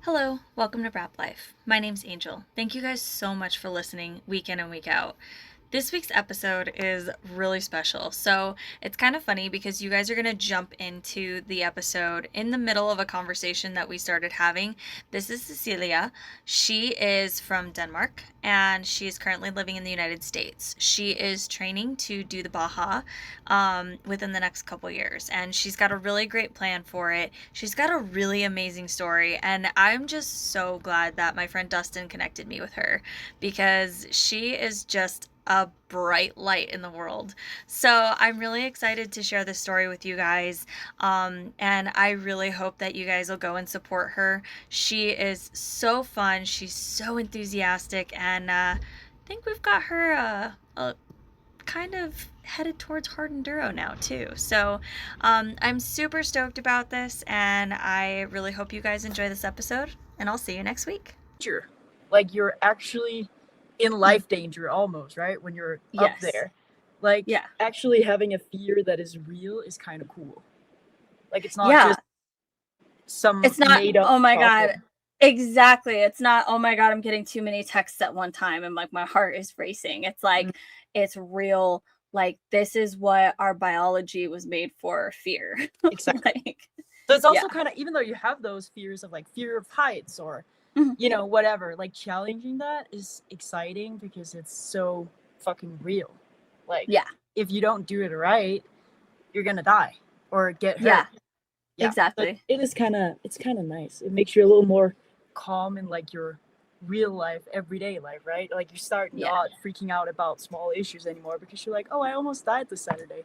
Hello, welcome to Rap Life. My name's Angel. Thank you guys so much for listening week in and week out. This week's episode is really special. So it's kind of funny because you guys are going to jump into the episode in the middle of a conversation that we started having. This is Cecilia. She is from Denmark and she is currently living in the United States. She is training to do the Baja within the next couple years, and she's got a really great plan for it. She's got a really amazing story, and I'm just so glad that my friend Dustin connected me with her because she is just a bright light in the world. So I'm really excited to share this story with you guys. And I really hope that you guys will go and support her. She is so fun. She's so enthusiastic. And I think we've got her kind of headed towards hard enduro now too. So I'm super stoked about this. And I really hope you guys enjoy this episode. And I'll see you next week. Like you're actually in life danger almost, right? When you're up there. Like actually having a fear that is real is kind of cool. Like it's not just some made up oh my problem. God. Exactly. It's not, oh my God, I'm getting too many texts at one time and like my heart is racing. It's like it's real. Like this is what our biology was made for, fear. Exactly. So it's also kind of, even though you have those fears of like fear of heights or you know, whatever, like challenging that is exciting because it's so fucking real. Like, if you don't do it right, you're gonna die or get hurt. Exactly. But it's kind of nice. It makes you a little more calm in like your real life, everyday life, right? Like you start not freaking out about small issues anymore because you're like, oh, I almost died this Saturday.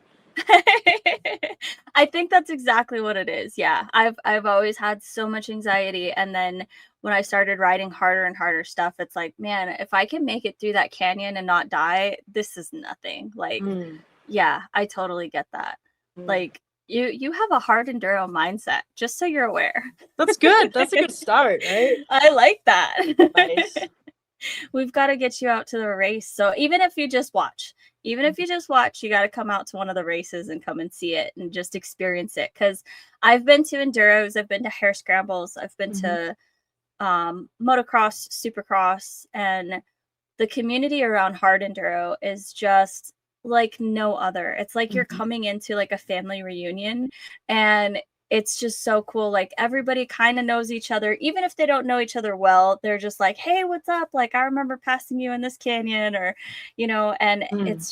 I think that's exactly what it is. Yeah. I've always had so much anxiety, and then when I started riding harder and harder stuff, it's like, man, if I can make it through that canyon and not die, this is nothing. Like, yeah, I totally get that. Like you have a hard enduro mindset, just so you're aware. That's good. That's a good start, right? I like that. Nice. We've got to get you out to the race. So even if you just watch, you got to come out to one of the races and come and see it and just experience it. Because I've been to enduros, I've been to hare scrambles, I've been to motocross, supercross, and the community around hard enduro is just like no other. It's like you're coming into like a family reunion, and it's just so cool. Like everybody kind of knows each other, even if they don't know each other well. They're just like, hey, what's up? Like, I remember passing you in this canyon, or you know. And it's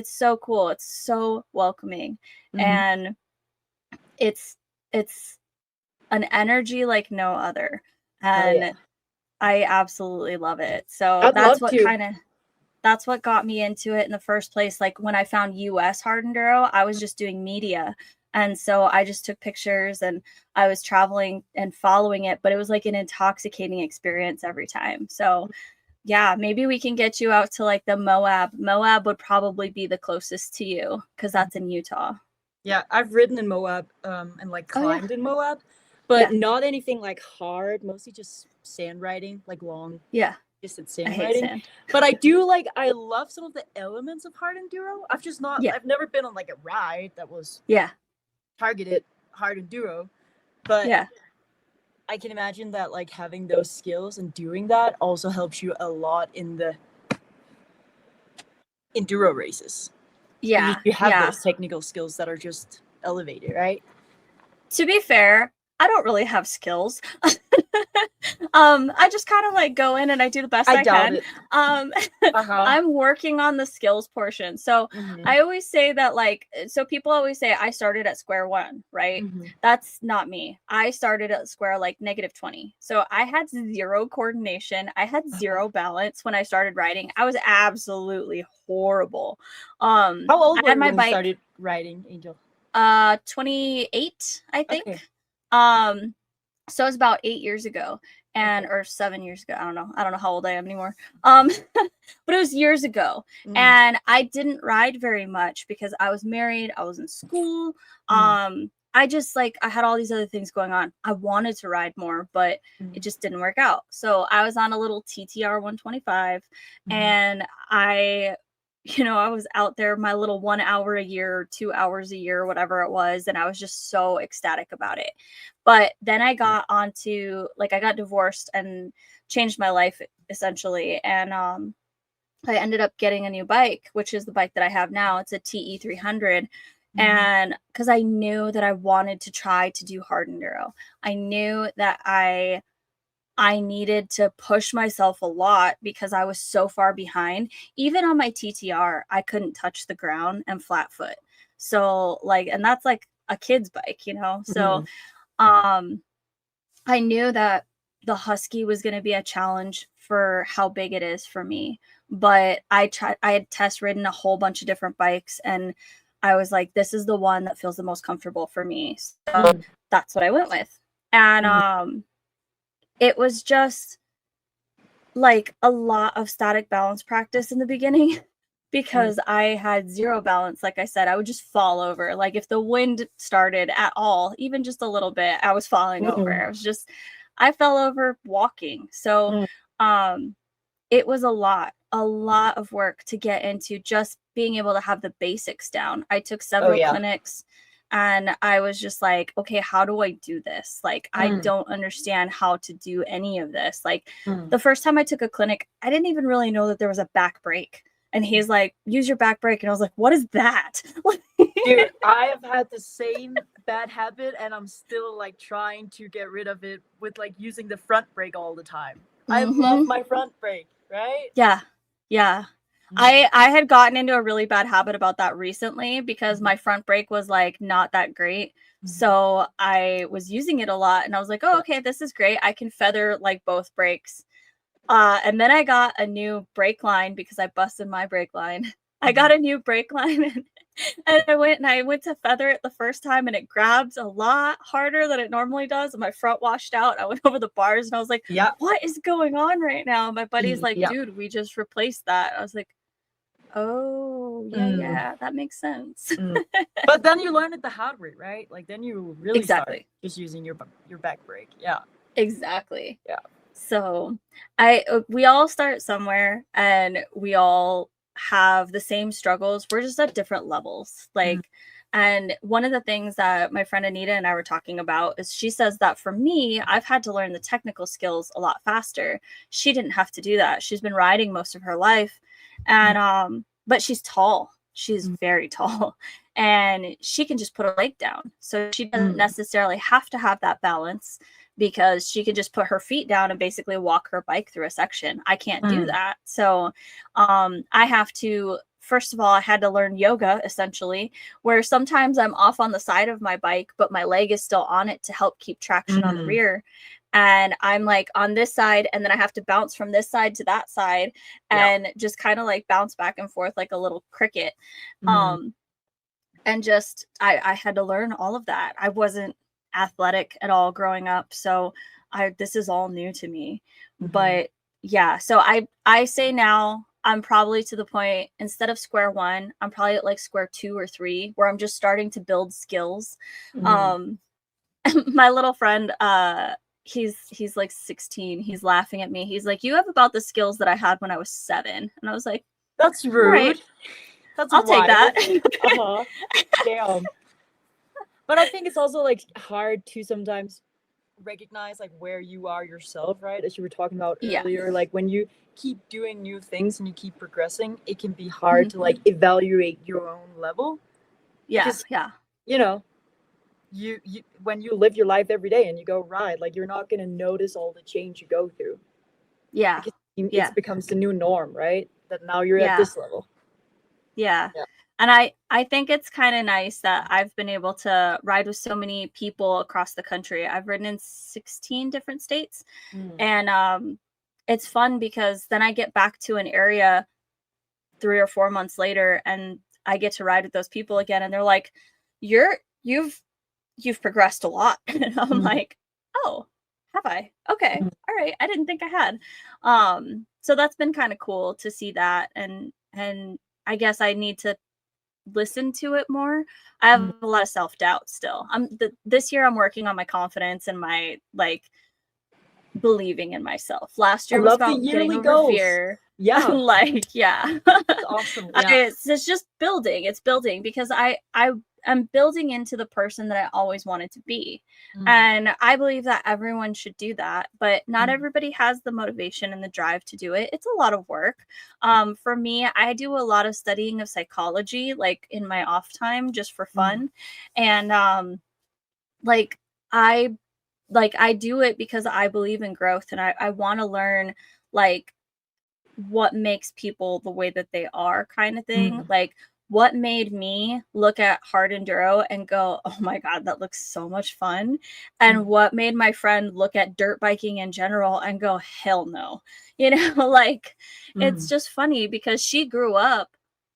so cool. It's so welcoming, and it's an energy like no other. And I absolutely love it. So that's what got me into it in the first place. Like when I found US hard enduro, I was just doing media. And so I just took pictures and I was traveling and following it, but it was like an intoxicating experience every time. So yeah, maybe we can get you out to like the Moab. Moab would probably be the closest to you because that's in Utah. Yeah, I've ridden in Moab and like climbed in Moab, but not anything like hard, mostly just sand riding, like long distance sand riding. But I love some of the elements of hard enduro. I've never been on like a ride that was targeted hard enduro, but I can imagine that like having those skills and doing that also helps you a lot in the enduro races. You have those technical skills that are just elevated, right? To be fair, I don't really have skills. I just kind of like go in and I do the best I can. I'm working on the skills portion. So I always say that so people always say I started at square one, right? That's not me. I started at square like -20. So I had zero coordination. I had zero balance when I started riding. I was absolutely horrible. How old were you when you started riding, Angel? 28, I think. So it was about 8 years ago or 7 years ago. I don't know how old I am anymore. But it was years ago. And I didn't ride very much because I was married. I was in school. I just I had all these other things going on. I wanted to ride more, but it just didn't work out. So I was on a little TTR 125 and I I was out there my little 1 hour a year, 2 hours a year, whatever it was. And I was just so ecstatic about it. But then I got onto, like, I got divorced and changed my life essentially. And I ended up getting a new bike, which is the bike that I have now. It's a TE 300. And because I knew that I wanted to try to do hard enduro, I knew that I needed to push myself a lot because I was so far behind. Even on my TTR, I couldn't touch the ground and flat foot. So like, and that's like a kid's bike, So I knew that the Husky was going to be a challenge for how big it is for me. But I had test ridden a whole bunch of different bikes, and I was like, this is the one that feels the most comfortable for me. So that's what I went with. And it was just like a lot of static balance practice in the beginning because I had zero balance. Like I said, I would just fall over. Like if the wind started at all, even just a little bit, I was falling over. I fell over walking. So it was a lot of work to get into just being able to have the basics down. I took several clinics. And I was just like, okay, how do I do this? Like, I don't understand how to do any of this. Like, the first time I took a clinic, I didn't even really know that there was a back brake. And he's like, use your back brake. And I was like, what is that? Dude, I have had the same bad habit, and I'm still like trying to get rid of it with like using the front brake all the time. I love my front brake, right? Yeah. Yeah. I had gotten into a really bad habit about that recently because my front brake was like not that great. So I was using it a lot and I was like, oh, okay, this is great. I can feather like both brakes. And then I got a new brake line because I busted my brake line. I got a new brake line and I went to feather it the first time and it grabs a lot harder than it normally does. And my front washed out. I went over the bars and I was like, what is going on right now? And my buddy's like, dude, we just replaced that. I was like, oh, yeah, that makes sense. But then you learn it the hard way, right? Like then you really start just using your back brake. Yeah. Exactly. Yeah. So we all start somewhere and we all have the same struggles. We're just at different levels. Like, and one of the things that my friend Anita and I were talking about is she says that for me, I've had to learn the technical skills a lot faster. She didn't have to do that. She's been riding most of her life. And but she's tall. She's very tall. And she can just put a leg down. So she doesn't necessarily have to have that balance because she can just put her feet down and basically walk her bike through a section. I can't do that. So I have to, first of all, I had to learn yoga essentially, where sometimes I'm off on the side of my bike, but my leg is still on it to help keep traction on the rear. And I'm like on this side, and then I have to bounce from this side to that side and just kind of like bounce back and forth like a little cricket. And just, I had to learn all of that. I wasn't athletic at all growing up. So this is all new to me. But yeah, so I say now I'm probably to the point, instead of square one, I'm probably at like square 2 or 3, where I'm just starting to build skills. My little friend, he's like 16. He's laughing at me. He's like, you have about the skills that I had when I was 7. And I was like, that's rude. Right. I'll take that. Damn. But I think it's also like hard to sometimes recognize like where you are yourself, right? As you were talking about earlier, like when you keep doing new things and you keep progressing, it can be hard to like evaluate your own level. Because, you know, you when you live your life every day and you go ride, like you're not gonna notice all the change you go through. It becomes the new norm, right? That now you're at this level. And I think it's kind of nice that I've been able to ride with so many people across the country. I've ridden in 16 different states. And it's fun because then I get back to an area 3 or 4 months later and I get to ride with those people again. And they're like, you've progressed a lot. And I'm like, oh, have I? Okay. All right. I didn't think I had. So that's been kind of cool to see that. And I guess I need to listen to it more. I have a lot of self-doubt still. This year I'm working on my confidence and my like believing in myself. Last year was about getting over fear. Yeah. Like, yeah. That's awesome. Yeah. It's just building. It's building because I'm building into the person that I always wanted to be. And I believe that everyone should do that, but not everybody has the motivation and the drive to do it. It's a lot of work. For me, I do a lot of studying of psychology, like in my off time, just for fun. And like I I do it because I believe in growth, and I want to learn like what makes people the way that they are, kind of thing. Like, what made me look at hard enduro and go, oh my God, that looks so much fun. And what made my friend look at dirt biking in general and go, hell no. You know, like, it's just funny because she grew up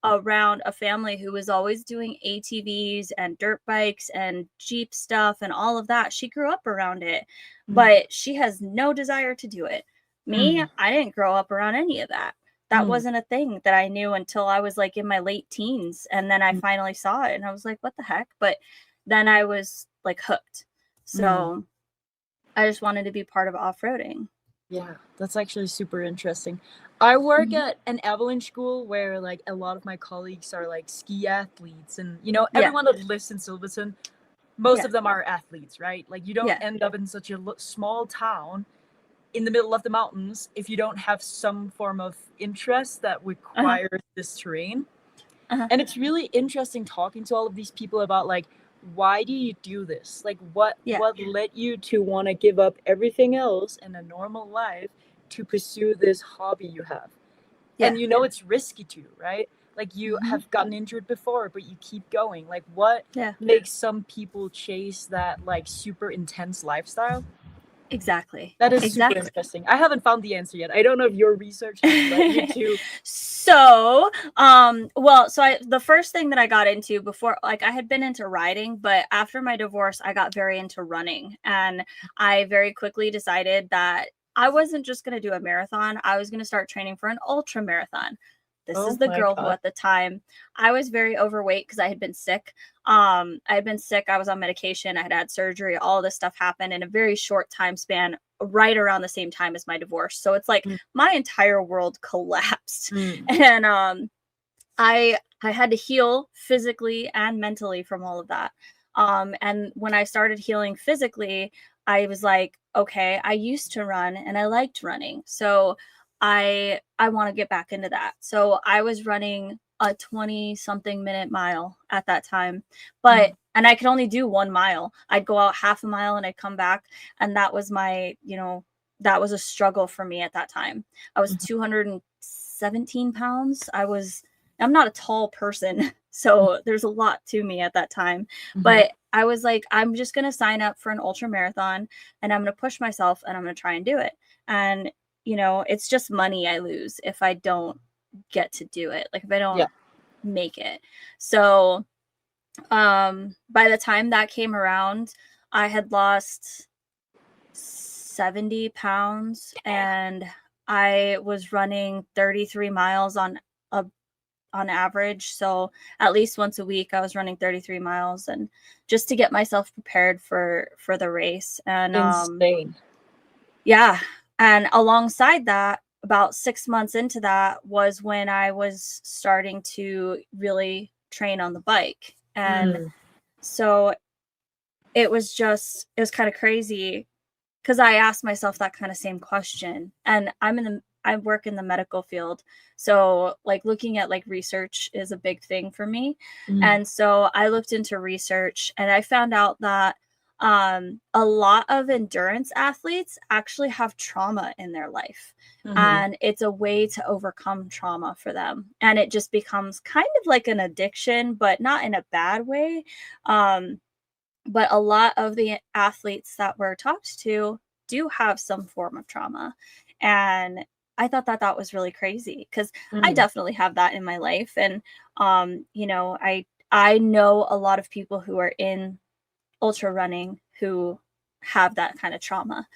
around a family who was always doing ATVs and dirt bikes and Jeep stuff and all of that. She grew up around it, but she has no desire to do it. Me, I didn't grow up around any of that. That wasn't a thing that I knew until I was like in my late teens. And then I finally saw it and I was like, what the heck? But then I was like hooked. So I just wanted to be part of off-roading. Yeah, that's actually super interesting. I work at an avalanche school where like a lot of my colleagues are like ski athletes, and you know, everyone that lives in Silverton, most of them are athletes, right? Like you don't end up in such a small town in the middle of the mountains if you don't have some form of interest that requires this terrain. And it's really interesting talking to all of these people about like, why do you do this? Like what led you to want to give up everything else in a normal life to pursue this hobby you have? And you know it's risky too, right? Like you have gotten injured before, but you keep going. Like what makes some people chase that like super intense lifestyle? Exactly. That is super interesting. I haven't found the answer yet. I don't know if your research has led you to. So, the first thing that I got into before, like I had been into riding, but after my divorce, I got very into running. And I very quickly decided that I wasn't just going to do a marathon. I was going to start training for an ultra marathon. This is the girl who at the time I was very overweight because I had been sick. I had been sick. I was on medication. I had had surgery. All this stuff happened in a very short time span, right around the same time as my divorce. So it's like my entire world collapsed. And I had to heal physically and mentally from all of that. And when I started healing physically, I was like, okay, I used to run and I liked running. So I want to get back into that. So I was running a 20 something minute mile at that time, but and I could only do 1 mile. I'd go out half a mile and I'd come back, and that was my, that was a struggle for me at that time. I was 217 pounds. I'm not a tall person, so there's a lot to me at that time. But I was like, I'm just going to sign up for an ultra marathon and I'm going to push myself and I'm going to try and do it. And, it's just money I lose if I don't get to do it. Like if I don't make it. So by the time that came around, I had lost 70 pounds and I was running 33 miles on average. So at least once a week I was running 33 miles, and just to get myself prepared for the race. And insane. And alongside that, about 6 months into that was when I was starting to really train on the bike. And so it was kind of crazy because I asked myself that kind of same question. And I work in the medical field. So like looking at like research is a big thing for me. And so I looked into research and I found out that a lot of endurance athletes actually have trauma in their life. And it's a way to overcome trauma for them. And it just becomes kind of like an addiction, but not in a bad way. But a lot of the athletes that were talked to do have some form of trauma. And I thought that was really crazy because I definitely have that in my life. And, I know a lot of people who are in ultra running who have that kind of trauma.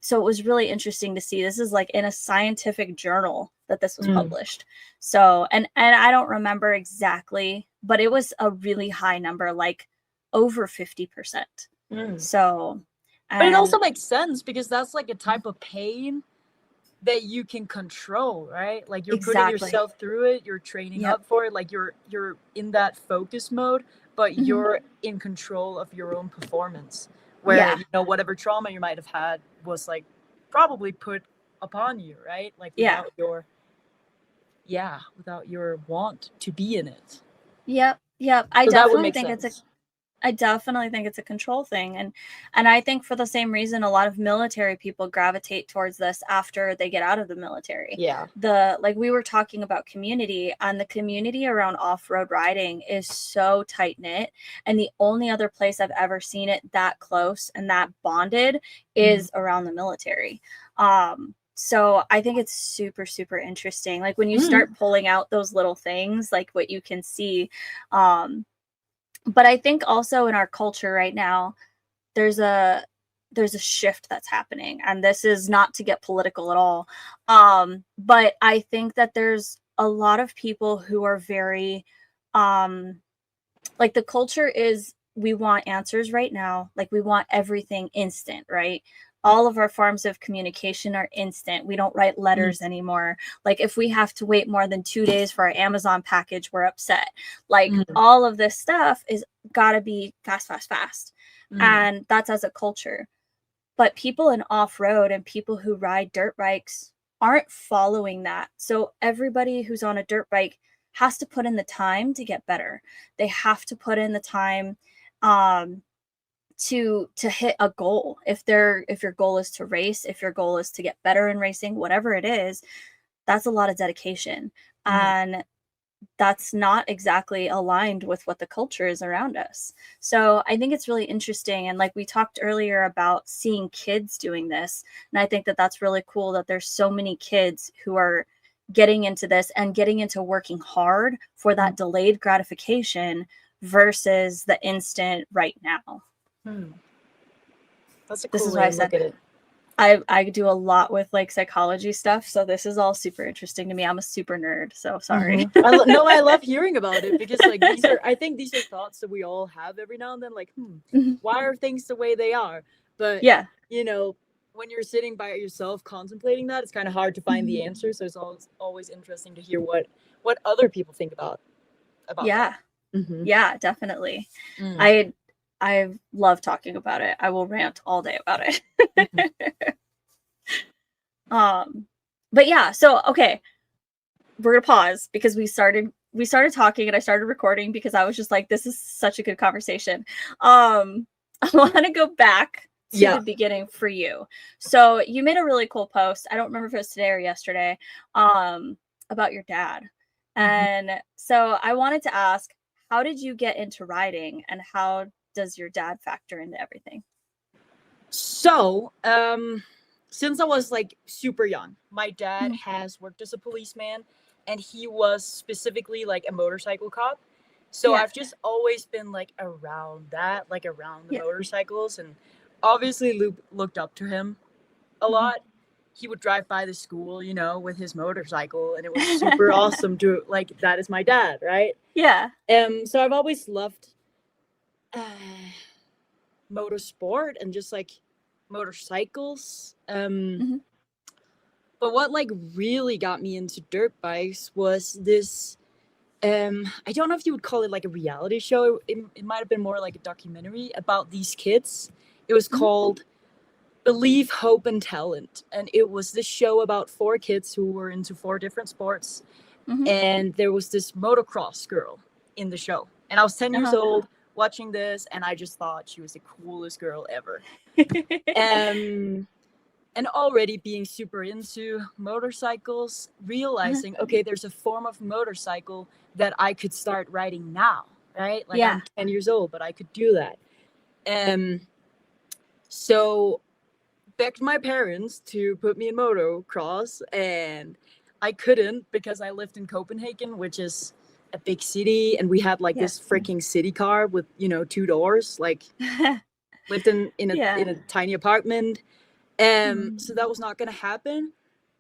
So it was really interesting to see. This is like in a scientific journal that this was published. So, and I don't remember exactly, but it was a really high number, like over 50%. So, but it also makes sense because that's like a type of pain that you can control, right? Like you're putting yourself through it, you're training up for it, like you're in that focus mode, but you're in control of your own performance. Where you know, whatever trauma you might have had was like probably put upon you, right? Like without your without your want to be in it. Yep. I definitely think it's a control thing. And I think for the same reason, a lot of military people gravitate towards this after they get out of the military. Yeah. Like we were talking about community, and the community around off-road riding is so tight knit. And the only other place I've ever seen it that close and that bonded is around the military. So I think it's super, super interesting. Like when you start pulling out those little things, like what you can see, but I think also in our culture right now, there's a shift that's happening, and this is not to get political at all. But I think that there's a lot of people who are very, like the culture is, we want answers right now. Like we want everything instant, right? All of our forms of communication are instant. We don't write letters anymore. Like if we have to wait more than 2 days for our Amazon package, we're upset. Like all of this stuff is gotta be fast. And that's as a culture. But people in off-road and people who ride dirt bikes aren't following that. So everybody who's on a dirt bike has to put in the time to get better. They have to put in the time to hit a goal. If your goal is to race, if your goal is to get better in racing, whatever it is, that's a lot of dedication. And that's not exactly aligned with what the culture is around us. So I think it's really interesting. And like we talked earlier about seeing kids doing this, and I think that that's really cool that there's so many kids who are getting into this and getting into working hard for that delayed gratification versus the instant right now. That's a cool way to look at it. I do a lot with like psychology stuff, so this is all super interesting to me. I'm a super nerd, so sorry. I love hearing about it, because like I think these are thoughts that we all have every now and then, like why are things the way they are? But you know, when you're sitting by yourself contemplating that, it's kind of hard to find the answer. So it's always interesting to hear what other people think about that. Yeah, definitely. I love talking about it. I will rant all day about it. But yeah, so okay, we're gonna pause because we started talking and I started recording because I was just like, this is such a good conversation. I want to go back to the beginning for you. So you made a really cool post. I don't remember if it was today or yesterday, about your dad. And so I wanted to ask, how did you get into riding, and how does your dad factor into everything? So, since I was like super young, my dad has worked as a policeman, and he was specifically like a motorcycle cop. So I've just always been like around that, like around the motorcycles, and obviously looked up to him a lot. He would drive by the school, you know, with his motorcycle, and it was super awesome to like, that is my dad, right? Yeah. So I've always loved motorsport and just like motorcycles. But what like really got me into dirt bikes was this I don't know if you would call it like a reality show. It might have been more like a documentary about these kids. It was called Believe, Hope, and Talent, and it was this show about 4 kids who were into 4 different sports. And there was this motocross girl in the show, and I was 10 years old watching this, and I just thought she was the coolest girl ever. And already being super into motorcycles, realizing, okay, there's a form of motorcycle that I could start riding now, right? Like I'm 10 years old, but I could do that. So begged my parents to put me in motocross, and I couldn't because I lived in Copenhagen, which is a big city, and we had like this freaking city car with, you know, 2 doors, like lived in a tiny apartment. So that was not gonna happen.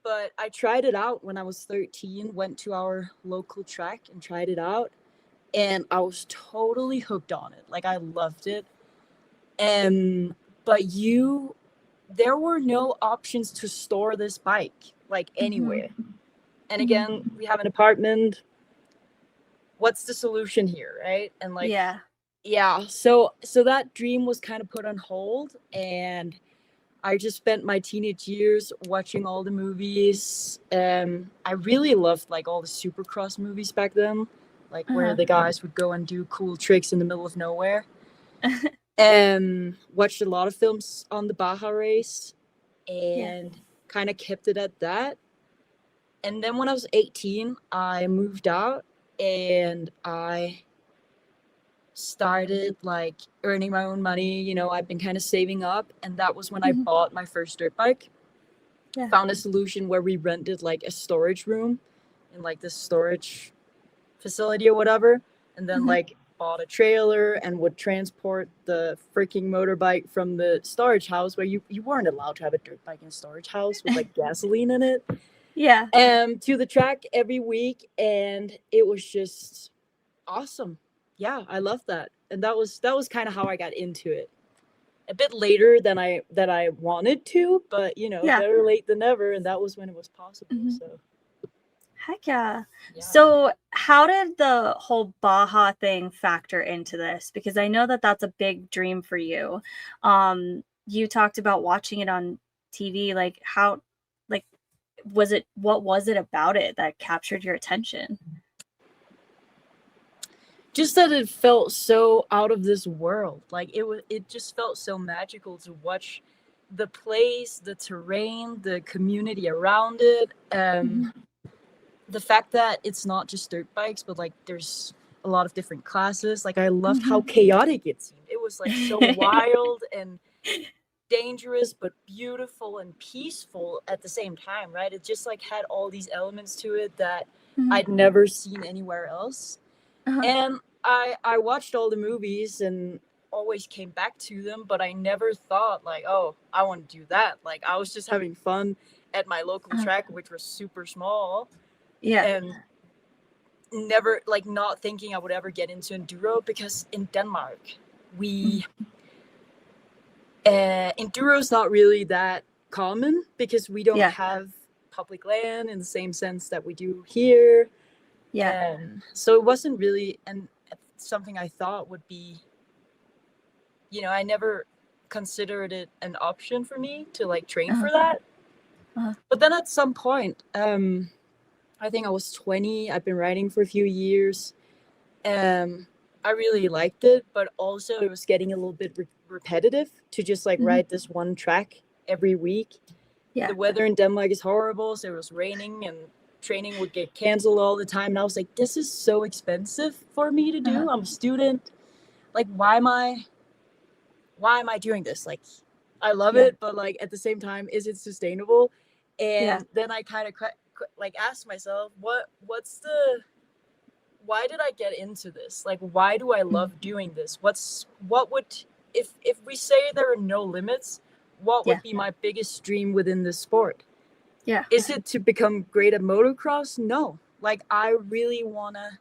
But I tried it out when I was 13, went to our local track and tried it out, and I was totally hooked on it. Like I loved it. But you there were no options to store this bike like anywhere. And again, we have an apartment. What's the solution here, right? And like, yeah. So that dream was kind of put on hold, and I just spent my teenage years watching all the movies. I really loved like all the Supercross movies back then, like where the guys would go and do cool tricks in the middle of nowhere. Watched a lot of films on the Baja race, and kind of kept it at that. And then when I was 18, I moved out and I started like earning my own money. You know, I've been kind of saving up, and that was when I bought my first dirt bike. Found a solution where we rented like a storage room in like this storage facility or whatever, and then like bought a trailer and would transport the freaking motorbike from the storage house, where you weren't allowed to have a dirt bike in a storage house with like gasoline in it, to the track every week. And it was just awesome. Yeah, I loved that. And that was kind of how I got into it. A bit later than I wanted to, but you know, better late than never. And that was when it was possible. So heck yeah. So how did the whole Baja thing factor into this? Because I know that that's a big dream for you. You talked about watching it on TV. Like how, like, what was it about it that captured your attention? Just that it felt so out of this world. Like it just felt so magical to watch the place, the terrain, the community around it. The fact that it's not just dirt bikes, but like there's a lot of different classes. Like I loved how chaotic it seemed. It was like so wild and dangerous, but beautiful and peaceful at the same time, right? It just like had all these elements to it that I'd never seen anywhere else. And I watched all the movies and always came back to them, but I never thought like, oh, I want to do that. Like I was just having fun at my local track, which was super small. And never like not thinking I would ever get into enduro, because in Denmark we enduro is not really that common, because we don't have public land in the same sense that we do here. So it wasn't really something I thought would be, you know, I never considered it an option for me to like train for that. But then at some point, I think I was 20. I've been riding for a few years. I really liked it, but also it was getting a little bit repetitive to just like ride this one track every week. The weather in Denmark is horrible, so it was raining and training would get canceled all the time. And I was like, this is so expensive for me to do. I'm a student. Like, why am I doing this? Like, I love it, but like at the same time, is it sustainable? And then I kind of like asked myself, why did I get into this? Like, why do I love doing this? If we say there are no limits, what would be my biggest dream within this sport? Is it to become great at motocross? No. Like, I really want to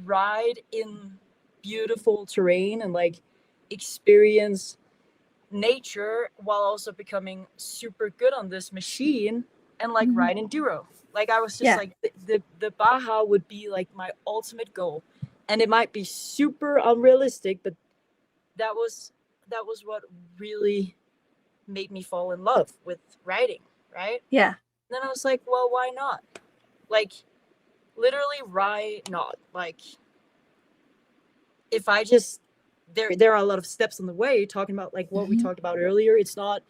ride in beautiful terrain and like experience nature while also becoming super good on this machine and like ride enduro. Like I was just like the Baja would be like my ultimate goal, and it might be super unrealistic, but that was what really made me fall in love with riding, right? And then I was like, well, why not? Like literally, why not? Like if I just there are a lot of steps on the way, talking about like what we talked about earlier. It's not,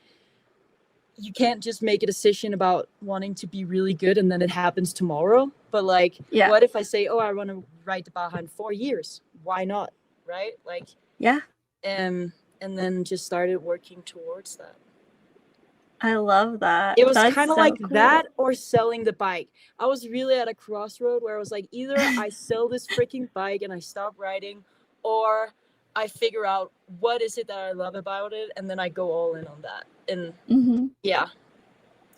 you can't just make a decision about wanting to be really good and then it happens tomorrow. But like, what if I say, oh, I want to ride the Baja in 4 years? Why not? Right? Like, and then just started working towards that. I love that. It was kind of so like cool. That or selling the bike. I was really at a crossroad where I was like, either I sell this freaking bike and I stop riding, or I figure out what is it that I love about it, and then I go all in on that. And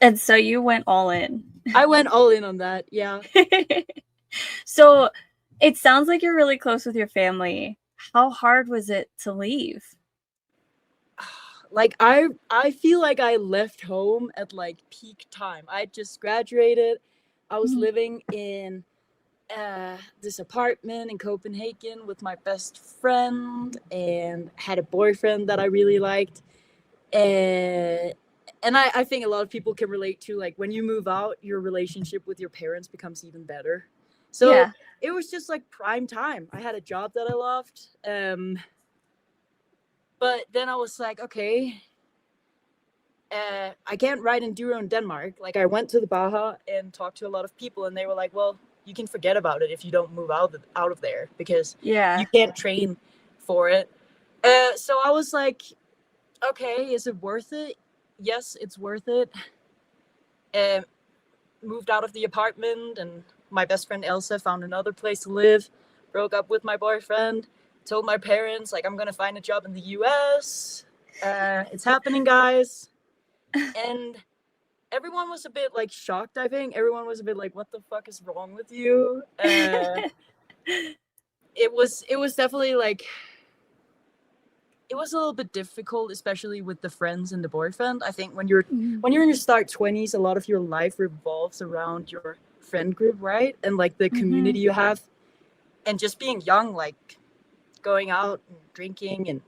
and so you went all in. I went all in on that. So it sounds like you're really close with your family. How hard was it to leave? like I feel like I left home at like peak time. I just graduated. I was living in this apartment in Copenhagen with my best friend and had a boyfriend that I really liked. And I think a lot of people can relate to, like, when you move out, your relationship with your parents becomes even better. So it was just like prime time. I had a job that I loved. But then I was like, okay, I can't ride enduro in Denmark. Like, I went to the Baja and talked to a lot of people, and they were like, well, you can forget about it if you don't move out of there, because you can't train for it. So I was like, okay, is it worth it? Yes, it's worth it. Moved out of the apartment, and my best friend Elsa found another place to live. Broke up with my boyfriend. Told my parents, like, I'm gonna find a job in the US. It's happening, guys. And everyone was a bit like shocked. I think everyone was a bit like, what the fuck is wrong with you? It was definitely like, it was a little bit difficult, especially with the friends and the boyfriend. I think when you're in your start 20s, a lot of your life revolves around your friend group, right? And like the community you have, and just being young, like going out and drinking and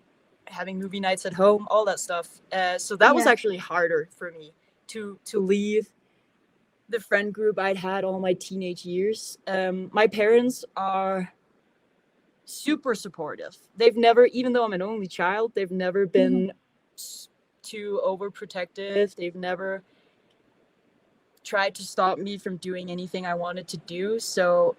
having movie nights at home, all that stuff. So that was actually harder for me to leave the friend group I'd had all my teenage years. My parents are super supportive. They've never, even though I'm an only child, they've never been too overprotective. They've never tried to stop me from doing anything I wanted to do. So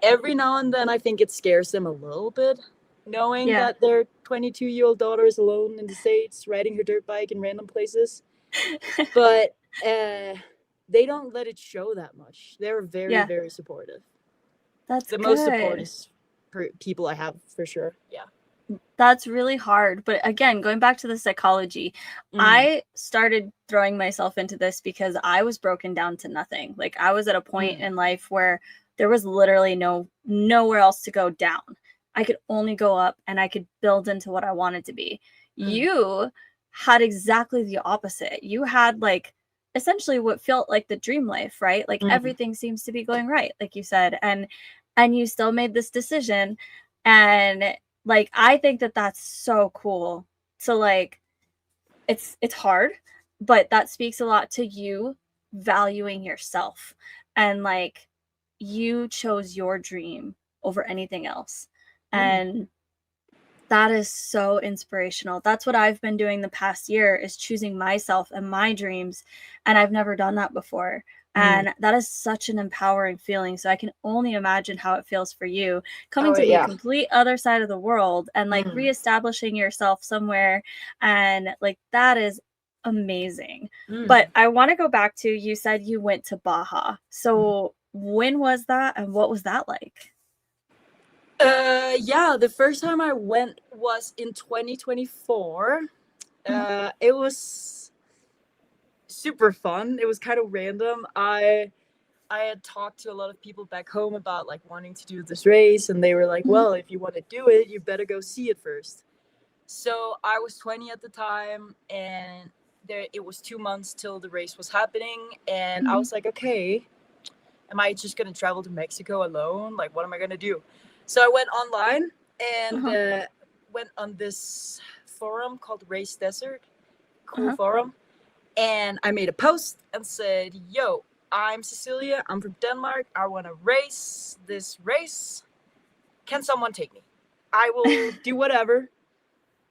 every now and then I think it scares them a little bit, knowing that their 22-year-old daughter is alone in the States riding her dirt bike in random places. But they don't let it show that much. They're very, very supportive. That's the good. most supportive people I have, for sure. Yeah. That's really hard. But again, going back to the psychology, I started throwing myself into this because I was broken down to nothing. Like, I was at a point in life where there was literally nowhere else to go down. I could only go up, and I could build into what I wanted to be. You had exactly the opposite. You had, like, essentially what felt like the dream life, right? Like, everything seems to be going right, like you said. And you still made this decision. And like, I think that that's so cool. So like, it's hard, but that speaks a lot to you valuing yourself, and like, you chose your dream over anything else. And that is so inspirational. That's what I've been doing the past year, is choosing myself and my dreams. And I've never done that before. And that is such an empowering feeling. So I can only imagine how it feels for you, coming to the complete other side of the world and like reestablishing yourself somewhere. And like, that is amazing. But I want to go back to, you said you went to Baja. So when was that, and what was that like? The first time I went was in 2024. It was super fun. It was kind of random. I had talked to a lot of people back home about like wanting to do this race, and they were like, well, if you want to do it, you better go see it first. So I was 20 at the time, and it was 2 months till the race was happening, and I was like, okay, am I just gonna travel to Mexico alone? Like, what am I gonna do? So I went online and went on this forum called Race Desert, cool forum. And I made a post and said, yo, I'm Cecilie, I'm from Denmark. I want to race this race. Can someone take me? I will do whatever.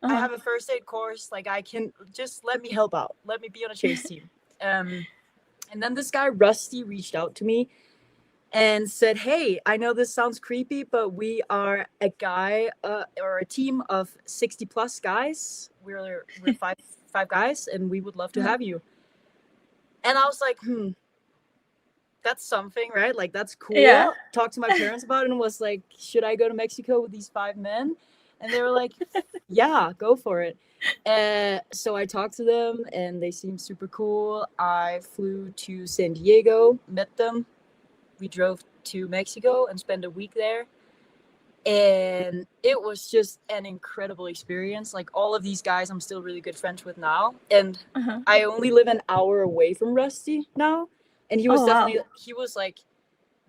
I have a first aid course. Like, I can, just let me help out. Let me be on a chase team. And then this guy, Rusty, reached out to me and said, hey, I know this sounds creepy, but we are a team of 60 plus guys. We're five guys, and we would love to have you. And I was like, that's something, right? Like, that's cool. Yeah. Talked to my parents about it and was like, should I go to Mexico with these 5 men? And they were like, yeah, go for it. So I talked to them, and they seemed super cool. I flew to San Diego, met them. We drove to Mexico and spent a week there. And it was just an incredible experience. Like, all of these guys I'm still really good friends with now, and I only live an hour away from Rusty now, and he was he was like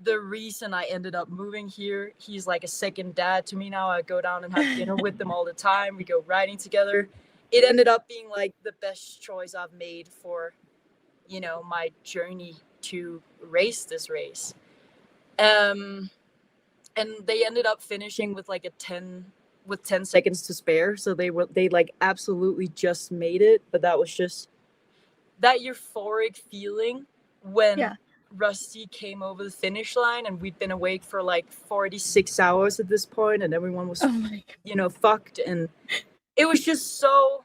the reason I ended up moving here. He's like a second dad to me now. I go down and have dinner with them all the time. We go riding together. It ended up being like the best choice I've made for, you know, my journey to race this race. And they ended up finishing with like 10 seconds to spare. So they like absolutely just made it. But that was just that euphoric feeling when Rusty came over the finish line, and we'd been awake for like 46 hours at this point, and everyone was, you know, fucked. And it was just so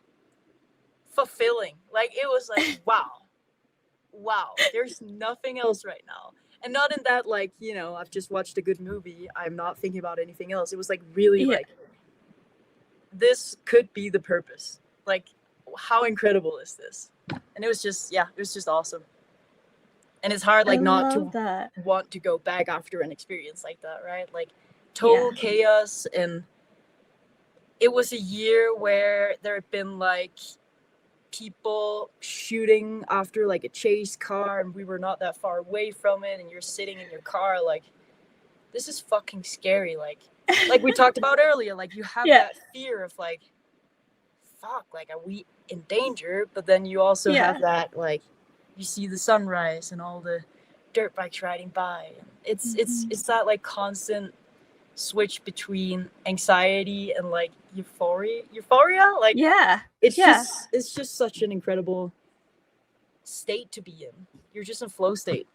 fulfilling. Like, it was like, wow, there's nothing else right now. And not in that, like, you know, I've just watched a good movie, I'm not thinking about anything else. It was like really like, this could be the purpose. Like, how incredible is this? And it was just, it was just awesome. And it's hard, like, not to want to go back after an experience like that, right? Like, total chaos. And it was a year where there had been like people shooting after like a chase car, and we were not that far away from it, and you're sitting in your car like, this is fucking scary. Like we talked about earlier, like, you have that fear of like, fuck, like, are we in danger? But then you also have that, like, you see the sunrise and all the dirt bikes riding by. It's that like constant switch between anxiety and like euphoria. Like, it's just such an incredible state to be in. You're just in flow state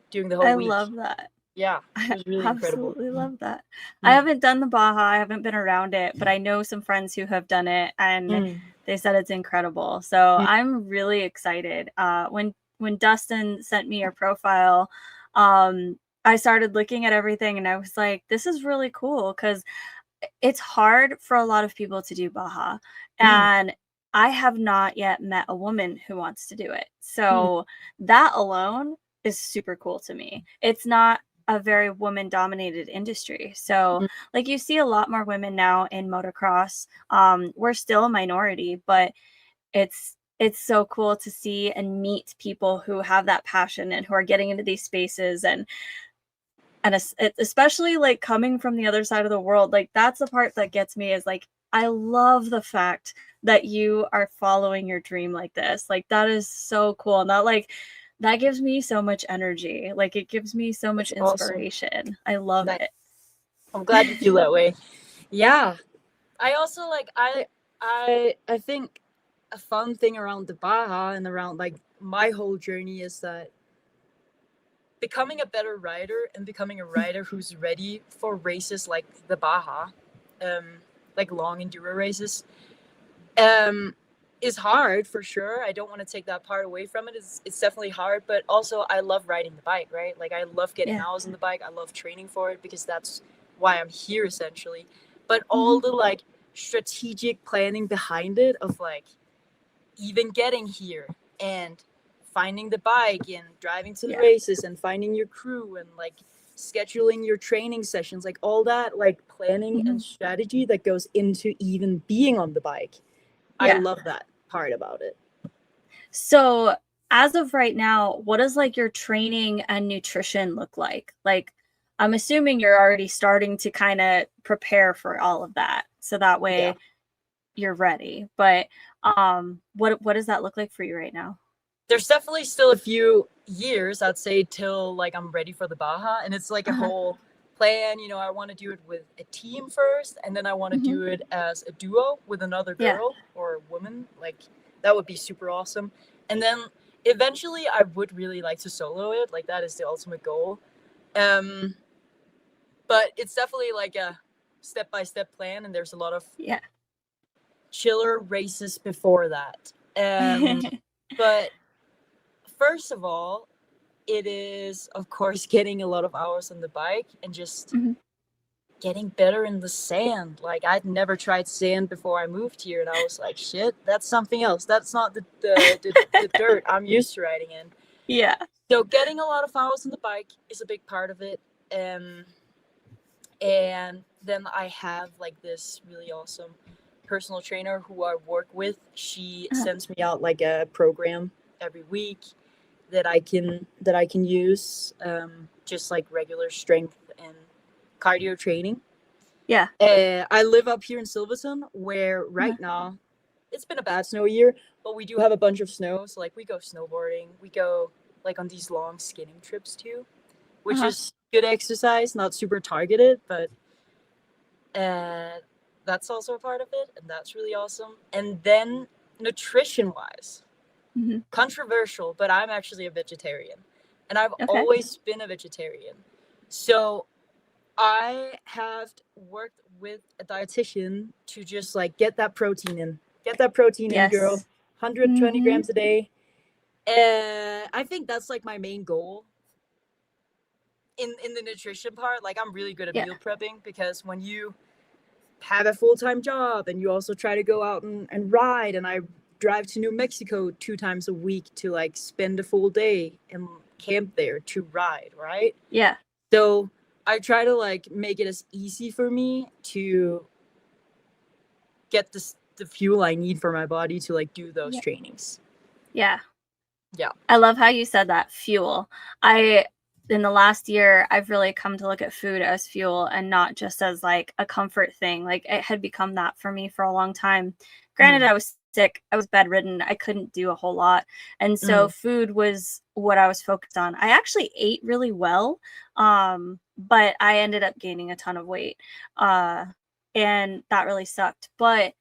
during the whole week. I love that. Yeah, it was really absolutely incredible. Love that. I haven't done the Baja. I haven't been around it, but I know some friends who have done it, and they said it's incredible. So I'm really excited. When Dustin sent me your profile, I started looking at everything, and I was like, this is really cool, because it's hard for a lot of people to do Baja, and I have not yet met a woman who wants to do it. So that alone is super cool to me. It's not a very woman dominated industry. So like, you see a lot more women now in motocross. We're still a minority, but it's so cool to see and meet people who have that passion and who are getting into these spaces, and especially like coming from the other side of the world. Like, that's the part that gets me, is like, I love the fact that you are following your dream like this. Like, that is so cool. And that gives me so much energy. Like, it gives me so much inspiration. Awesome. I love it. I'm glad you feel that way. Yeah. I also like, I think a fun thing around the Baja and around like my whole journey is that becoming a better rider and becoming a rider who's ready for races like the Baja, like long enduro races, is hard for sure. I don't want to take that part away from it. It's definitely hard, but also I love riding the bike, right? Like, I love getting hours on the bike. I love training for it, because that's why I'm here essentially. But all the like strategic planning behind it, of like even getting here and finding the bike and driving to the races and finding your crew and like scheduling your training sessions, like all that like planning and strategy that goes into even being on the bike. I love that part about it. So as of right now, what does like your training and nutrition look like? Like, I'm assuming you're already starting to kind of prepare for all of that, so that way you're ready. But what does that look like for you right now? There's definitely still a few years, I'd say, till like I'm ready for the Baja, and it's like a whole plan. You know, I want to do it with a team first, and then I want to do it as a duo with another girl or woman. Like, that would be super awesome. And then eventually I would really like to solo it. Like, that is the ultimate goal. But it's definitely like a step-by-step plan, and there's a lot of chiller races before that. But first of all, it is, of course, getting a lot of hours on the bike and just getting better in the sand. Like, I'd never tried sand before I moved here, and I was like, shit, that's something else. That's not the dirt I'm used to riding in. Yeah. So getting a lot of hours on the bike is a big part of it. And then I have like this really awesome personal trainer who I work with. She sends me out like a program every week that I can use, just like regular strength and cardio training. Yeah. I live up here in Silverton, where right now it's been a bad snow year, but we do have a bunch of snow. So like we go snowboarding, we go like on these long skiing trips too, which is good exercise, not super targeted, but that's also a part of it, and that's really awesome. And then nutrition wise, controversial, but I'm actually a vegetarian, and I've always been a vegetarian. So I have worked with a dietitian to just like get that protein in. Get that protein in, girl. 120 grams a day. I think that's like my main goal in the nutrition part. Like I'm really good at meal prepping, because when you have a full-time job and you also try to go out and ride, and I drive to New Mexico 2 times a week to like spend a full day and camp there to ride, right? Yeah. So I try to like make it as easy for me to get the fuel I need for my body to like do those trainings. Yeah. Yeah. I love how you said that, fuel. In the last year, I've really come to look at food as fuel and not just as like a comfort thing. Like it had become that for me for a long time. Granted, I was sick, I was bedridden, I couldn't do a whole lot. And so food was what I was focused on. I actually ate really well, but I ended up gaining a ton of weight. And that really sucked. But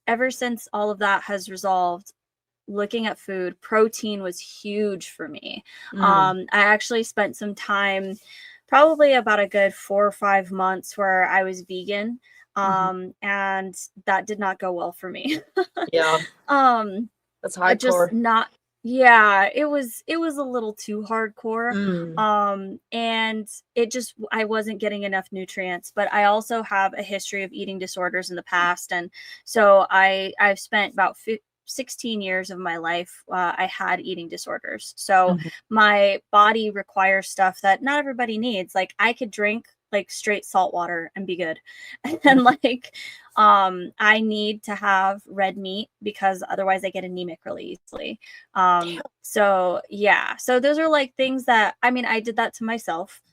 ever since all of that has resolved, looking at food, protein was huge for me. I actually spent some time, probably about a good 4 or 5 months, where I was vegan. And that did not go well for me. Yeah. That's hardcore. Just not, yeah, it was a little too hardcore. And it just, I wasn't getting enough nutrients, but I also have a history of eating disorders in the past. And so I've spent about 16 years of my life, I had eating disorders. So my body requires stuff that not everybody needs. Like I could drink like straight salt water and be good. And like, I need to have red meat because otherwise I get anemic really easily. So yeah, so those are like things that, I mean, I did that to myself.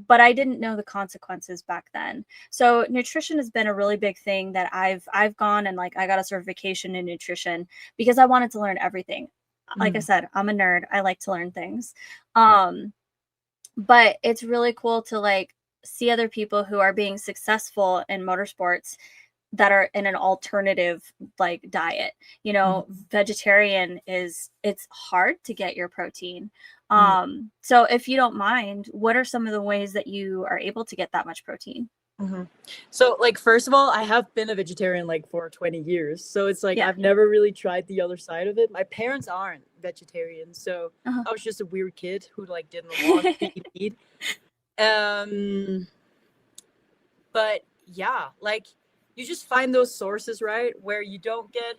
But I didn't know the consequences back then. So nutrition has been a really big thing that I've gone and like I got a certification in nutrition because I wanted to learn everything. Like I said, I'm a nerd. I like to learn things. But it's really cool to like see other people who are being successful in motorsports that are in an alternative like diet. You know, vegetarian it's hard to get your protein. So if you don't mind, what are some of the ways that you are able to get that much protein? So like, first of all, I have been a vegetarian like for 20 years. So it's like, I've never really tried the other side of it. My parents aren't vegetarian. So I was just a weird kid who like didn't want to eat meat. But yeah, like you just find those sources, right, where you don't get,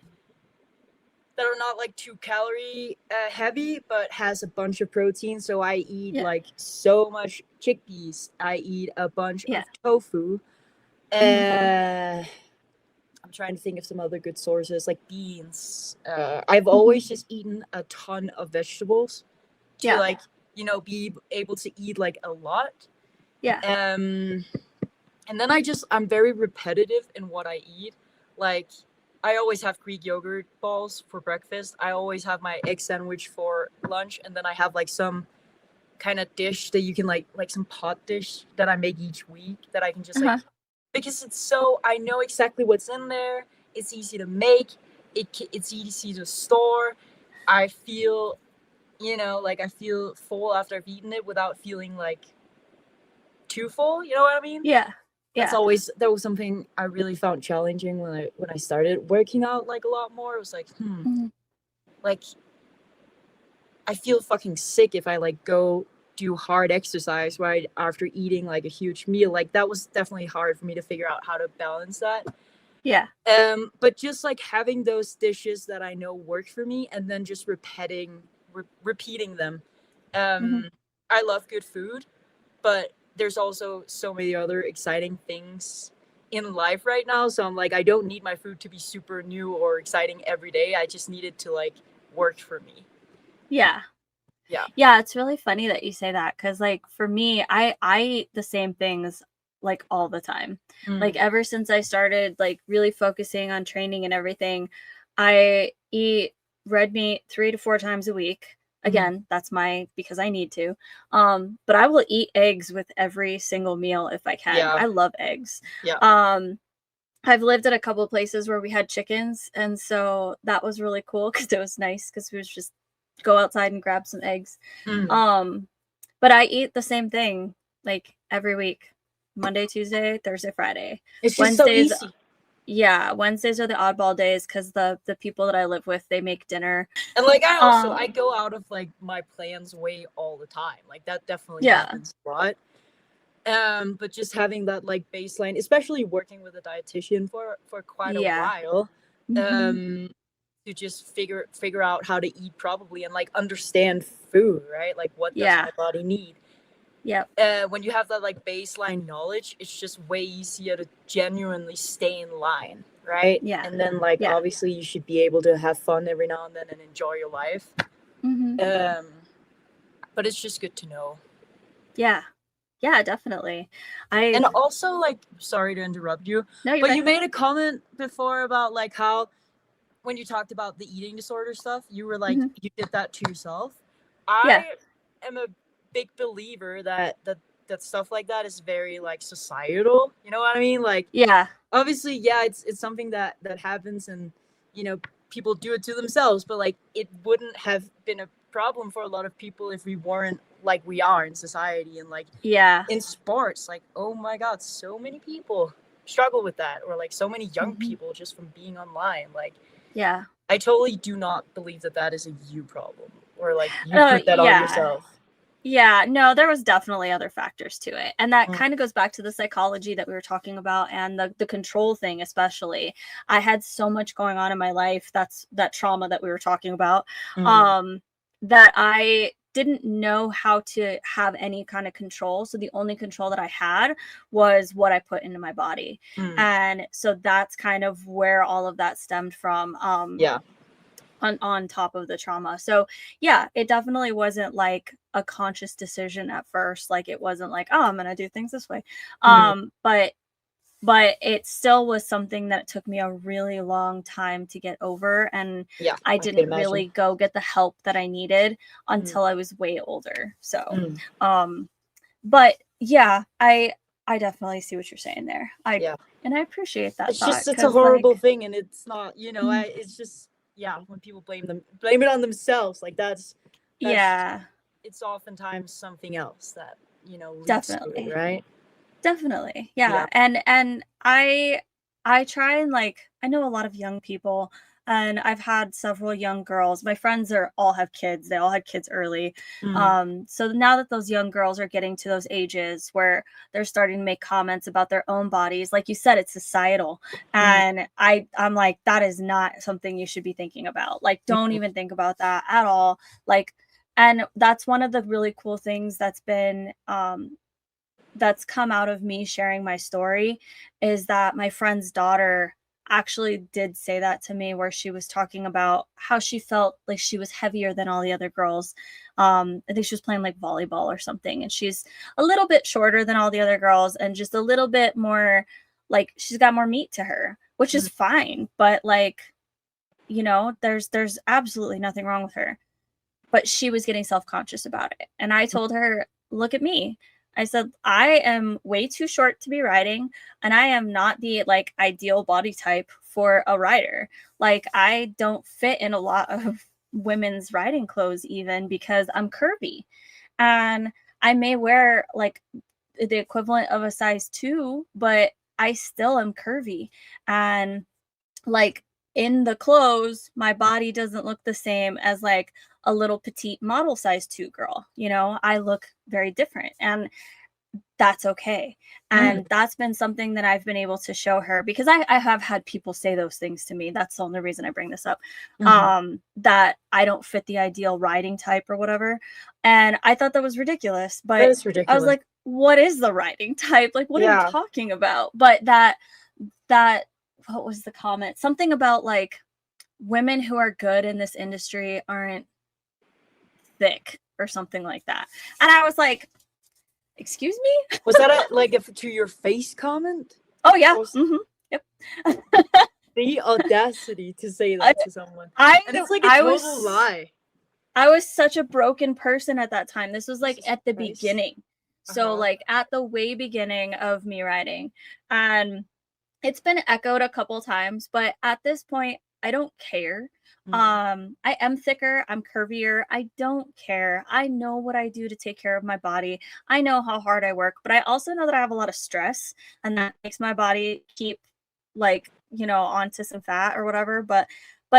that are not like too calorie heavy, but has a bunch of protein. So I eat like so much chickpeas. I eat a bunch of tofu. I'm trying to think of some other good sources, like beans. I've always just eaten a ton of vegetables to like, you know, be able to eat like a lot. And then I'm very repetitive in what I eat. Like I always have Greek yogurt balls for breakfast. I always have my egg sandwich for lunch, and then I have like some kind of dish that you can like some pot dish that I make each week that I can just like, because I know exactly what's in there. It's easy to make. It's easy to store. I feel, you know, like I feel full after I've eaten it without feeling like too full. You know what I mean? That was something I really found challenging when I started working out like a lot more. It was like, like I feel fucking sick if I like go do hard exercise right after eating like a huge meal. Like that was definitely hard for me to figure out how to balance that. But just like having those dishes that I know work for me, and then just repeating them. I love good food, but there's also so many other exciting things in life right now. So I'm like, I don't need my food to be super new or exciting every day. I just need it to like work for me. Yeah. Yeah, it's really funny that you say that, because like for me, I eat the same things like all the time. Like ever since I started like really focusing on training and everything, I eat red meat 3 to 4 times a week. Again, that's because I need to. But I will eat eggs with every single meal if I can. Yeah. I love eggs. Yeah. I've lived at a couple of places where we had chickens, and so that was really cool because it was nice because we was just go outside and grab some eggs. But I eat the same thing like every week. Monday, Tuesday, Thursday, Friday. It's just Wednesdays, so easy. Yeah, Wednesdays are the oddball days because the people that I live with, they make dinner. And like I go out of like my plans way all the time. Like that definitely happens a lot. But just having that like baseline, especially working with a dietitian for quite a while, to just figure out how to eat properly and like understand food, right? Like what does my body need? When you have that like baseline knowledge, it's just way easier to genuinely stay in line, right? And then like obviously you should be able to have fun every now and then and enjoy your life. But it's just good to know. Yeah, definitely. And also, like, sorry to interrupt you, but you made a comment before about like how when you talked about the eating disorder stuff, you were like, you did that to yourself. I am a big believer that stuff like that is very like societal. You know what I mean? Like, obviously, it's something that happens, and you know, people do it to themselves. But like, it wouldn't have been a problem for a lot of people if we weren't like we are in society and like in sports. Like, oh my God, so many people struggle with that, or like so many young people just from being online. Like, I totally do not believe that is a you problem, or like you put that on yourself. Yeah, no, there was definitely other factors to it. And that kind of goes back to the psychology that we were talking about, and the control thing, especially. I had so much going on in my life. That's that trauma that we were talking about, that I didn't know how to have any kind of control. So the only control that I had was what I put into my body. And so that's kind of where all of that stemmed from. On top of the trauma. So yeah, it definitely wasn't like a conscious decision at first. Like it wasn't like, oh, I'm gonna do things this way. But it still was something that took me a really long time to get over, and I didn't really go get the help that I needed until I was way older. So but yeah, I definitely see what you're saying there. And I appreciate that. It's a horrible thing, and it's not, you know, it's just when people blame it on themselves, like that's it's oftentimes something else that, you know, leads to it, right? Definitely. And I try and like, I know a lot of young people, and I've had several young girls. My friends all have kids. They all had kids early. So now that those young girls are getting to those ages where they're starting to make comments about their own bodies, like you said, it's societal. And I'm like, that is not something you should be thinking about. Like, don't even think about that at all. Like, and that's one of the really cool things that's been, that's come out of me sharing my story, is that my friend's daughter actually did say that to me, where she was talking about how she felt like she was heavier than all the other girls. I think she was playing like volleyball or something, and she's a little bit shorter than all the other girls and just a little bit more like, she's got more meat to her, which is fine, but like, you know, there's absolutely nothing wrong with her. But she was getting self-conscious about it. And I told her, look at me. I said, I am way too short to be riding, and I am not the like ideal body type for a rider. Like, I don't fit in a lot of women's riding clothes, even because I'm curvy, and I may wear like the equivalent of a size 2, but I still am curvy. And like, in the clothes, my body doesn't look the same as like a little petite model size 2 girl. You know, I look very different, and that's okay. And that's been something that I've been able to show her, because I have had people say those things to me. That's the only reason I bring this up, that I don't fit the ideal riding type or whatever. And I thought that was ridiculous, but That is ridiculous. I was like, what is the riding type? Like, what are you talking about? But that, what was the comment? Something about like women who are good in this industry aren't thick or something like that. And I was like, excuse me? Was that to your face comment? Oh yeah. Yep. The audacity to say that to someone. And it's like a total lie. I was such a broken person at that time. This was like at the beginning. So like at the way beginning of me riding. And it's been echoed a couple times, but at this point, I don't care. I am thicker, I'm curvier. I don't care. I know what I do to take care of my body. I know how hard I work, but I also know that I have a lot of stress, and that makes my body keep like, you know, onto some fat or whatever. But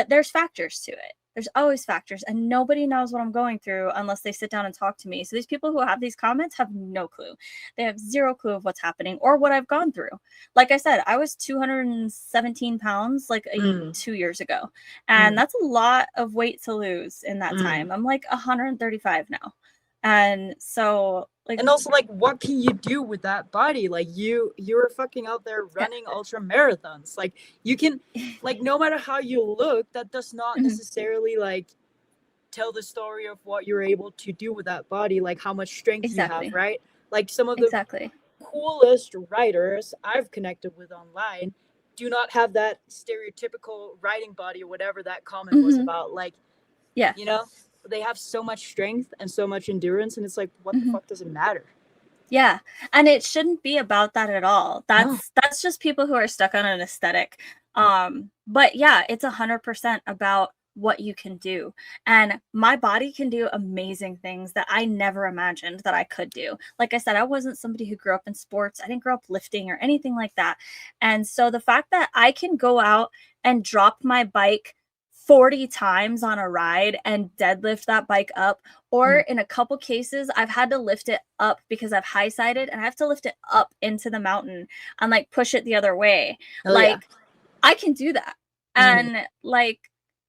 there's factors to it. There's always factors, and nobody knows what I'm going through unless they sit down and talk to me. So these people who have these comments have no clue. They have zero clue of what's happening or what I've gone through. Like I said, I was 217 pounds like 2 years ago. And that's a lot of weight to lose in that time. I'm like 135 now. And so like, and also like, what can you do with that body? Like you're fucking out there running ultra marathons. Like you can, like, no matter how you look, that does not necessarily like tell the story of what you're able to do with that body, like how much strength you have, right? Like some of the coolest riders I've connected with online do not have that stereotypical riding body or whatever that comment was about. Like, you know, they have so much strength and so much endurance, and it's like, what the fuck does it matter? Yeah. And it shouldn't be about that at all. That's just people who are stuck on an aesthetic. But yeah, it's 100% about what you can do. And my body can do amazing things that I never imagined that I could do. Like I said, I wasn't somebody who grew up in sports. I didn't grow up lifting or anything like that. And so the fact that I can go out and drop my bike 40 times on a ride and deadlift that bike up, or in a couple cases I've had to lift it up because I've high sided and I have to lift it up into the mountain and like push it the other way. I can do that. And like,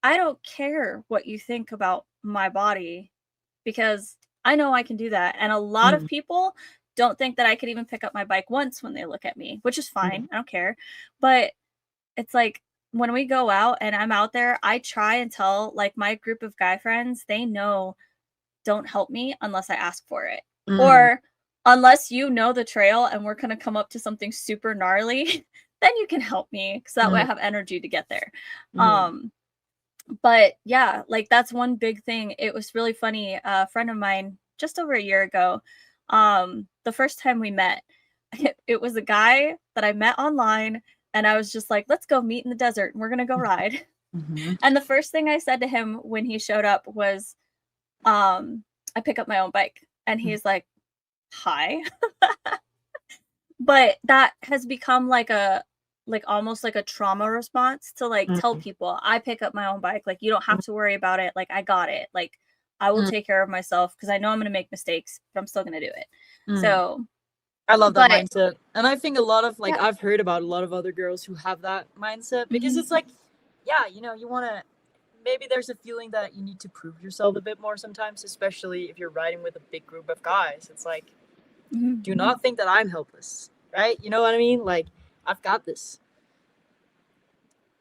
I don't care what you think about my body because I know I can do that. And a lot of people don't think that I could even pick up my bike once when they look at me, which is fine. I don't care. But it's like, when we go out and I'm out there, I try and tell like my group of guy friends, they know, don't help me unless I ask for it. Or unless you know the trail and we're going to come up to something super gnarly, then you can help me because that way I have energy to get there. But yeah, like that's one big thing. It was really funny. A friend of mine just over a year ago, the first time we met, it was a guy that I met online. And I was just like, let's go meet in the desert and we're going to go ride. And the first thing I said to him when he showed up was, I pick up my own bike. And he's like, hi. But that has become like almost like a trauma response to like tell people I pick up my own bike. Like, you don't have to worry about it. Like, I got it. Like, I will take care of myself because I know I'm going to make mistakes, but I'm still going to do it. So I love that mindset. And I think a lot of like, I've heard about a lot of other girls who have that mindset because it's like, yeah, you know, you want to, maybe there's a feeling that you need to prove yourself a bit more sometimes, especially if you're riding with a big group of guys. It's like, do not think that I'm helpless, right? You know what I mean? Like, I've got this.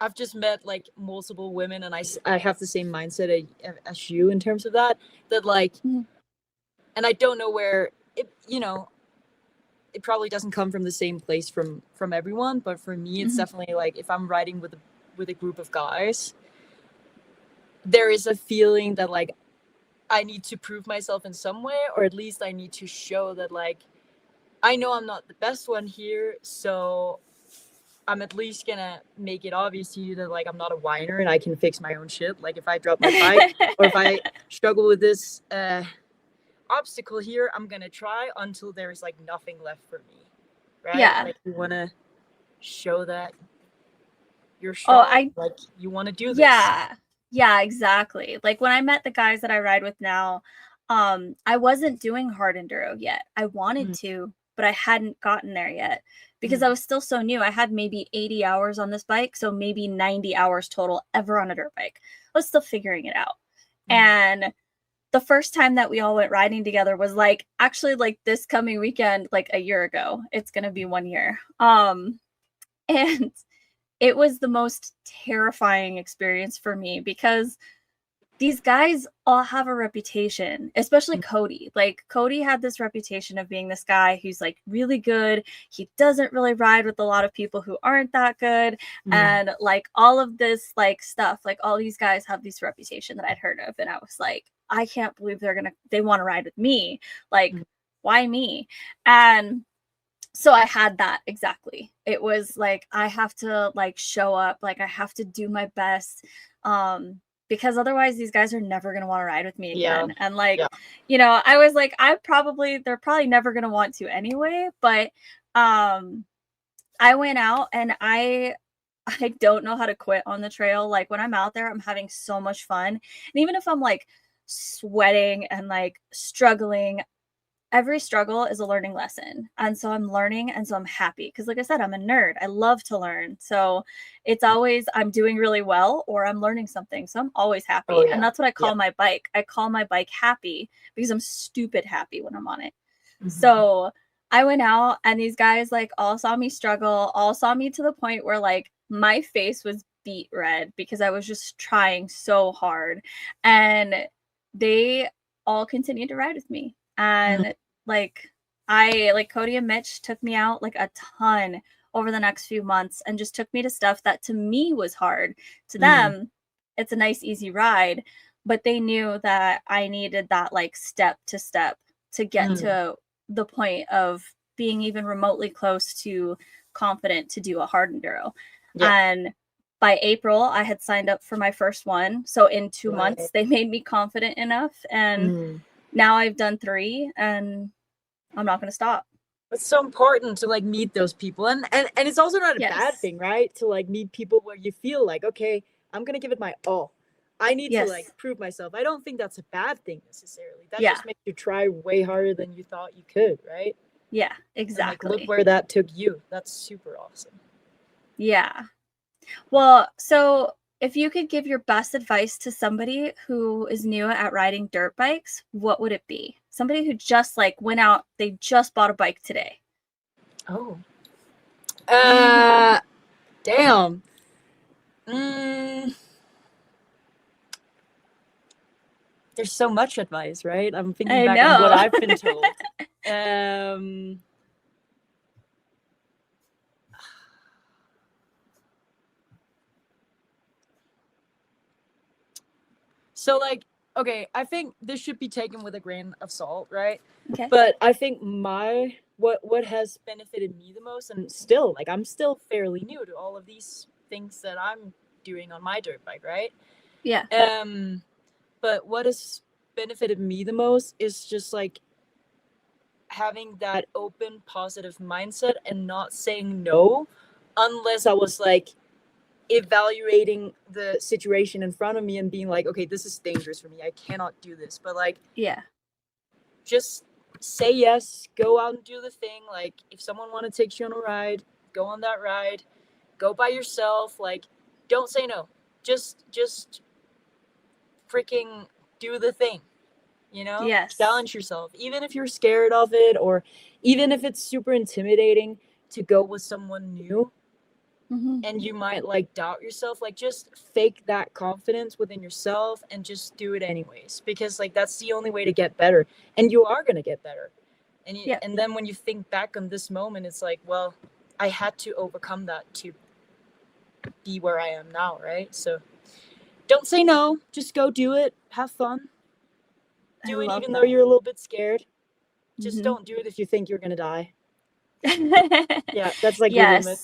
I've just met like multiple women and I have the same mindset as you in terms of that like, and I don't know where it, you know, it probably doesn't come from the same place from everyone, but for me, it's definitely like if I'm riding with a group of guys, there is a feeling that like I need to prove myself in some way, or at least I need to show that like I know I'm not the best one here, so I'm at least gonna make it obvious to you that like I'm not a whiner and I can fix my own shit. Like if I drop my bike or if I struggle with this obstacle here, I'm gonna try until there is like nothing left for me, right? Like you want to show that you're strong. Like you want to do this. Yeah, exactly. Like when I met the guys that I ride with now, I wasn't doing hard enduro yet. I wanted to, but I hadn't gotten there yet because I was still so new. I had maybe 80 hours on this bike, so maybe 90 hours total ever on a dirt bike. I was still figuring it out. And the first time that we all went riding together was like actually like this coming weekend, like a year ago. It's gonna be 1 year. And it was the most terrifying experience for me because these guys all have a reputation, especially Cody. Like Cody had this reputation of being this guy who's like really good. He doesn't really ride with a lot of people who aren't that good. And like all of this like stuff, like all these guys have this reputation that I'd heard of. And I was like, I can't believe they want to ride with me. Like, why me? And so I had that exactly. It was like, I have to like show up, like I have to do my best. Because otherwise these guys are never going to want to ride with me again. And like, you know, I was like, they're probably never going to want to anyway. But I went out and I don't know how to quit on the trail. Like when I'm out there, I'm having so much fun. And even if I'm like sweating and like struggling, every struggle is a learning lesson. And so I'm learning. And so I'm happy. Because like I said, I'm a nerd. I love to learn. So it's always I'm doing really well or I'm learning something. So I'm always happy. And that's what I call my bike. I call my bike happy because I'm stupid happy when I'm on it. So I went out and these guys like all saw me struggle, all saw me to the point where like my face was beet red because I was just trying so hard. And they all continued to ride with me. And like Cody and Mitch took me out like a ton over the next few months and just took me to stuff that to me was hard. To them, it's a nice, easy ride, but they knew that I needed that like step to get to the point of being even remotely close to confident to do a hard enduro. And by April, I had signed up for my first one. So in 2 months, they made me confident enough. And now I've done 3 and I'm not going to stop. It's so important to like meet those people. And it's also not a bad thing, right? To like meet people where you feel like, okay, I'm going to give it my all. I need to like prove myself. I don't think that's a bad thing necessarily. That just makes you try way harder than you thought you could, right? Yeah, exactly. And, like, look where that took you. That's super awesome. Yeah. Well, so if you could give your best advice to somebody who is new at riding dirt bikes, what would it be? Somebody who just like went out, they just bought a bike today. Oh. Damn. There's so much advice, right? I'm thinking back on what I've been told. So like, okay, I think this should be taken with a grain of salt, right? Okay. But I think what has benefited me the most, and still, like, I'm still fairly new to all of these things that I'm doing on my dirt bike, right? Yeah. But what has benefited me the most is just like having that open, positive mindset and not saying no unless I was like evaluating the situation in front of me and being like, okay, this is dangerous for me. I cannot do this. But like, just say yes, go out and do the thing. Like, if someone want to take you on a ride, go on that ride, go by yourself. Like, don't say no. Just freaking do the thing, you know? Challenge yourself, even if you're scared of it, or even if it's super intimidating to go with someone new. And you might like doubt yourself, like just fake that confidence within yourself and just do it anyways, because like that's the only way to get better, and you are going to get better. And and then when you think back on this moment, it's like, well, I had to overcome that to be where I am now, right? So don't say no, just go do it, have fun, do it even though you're a little bit scared. Just don't do it if you think you're going to die. Yeah, that's like the limit.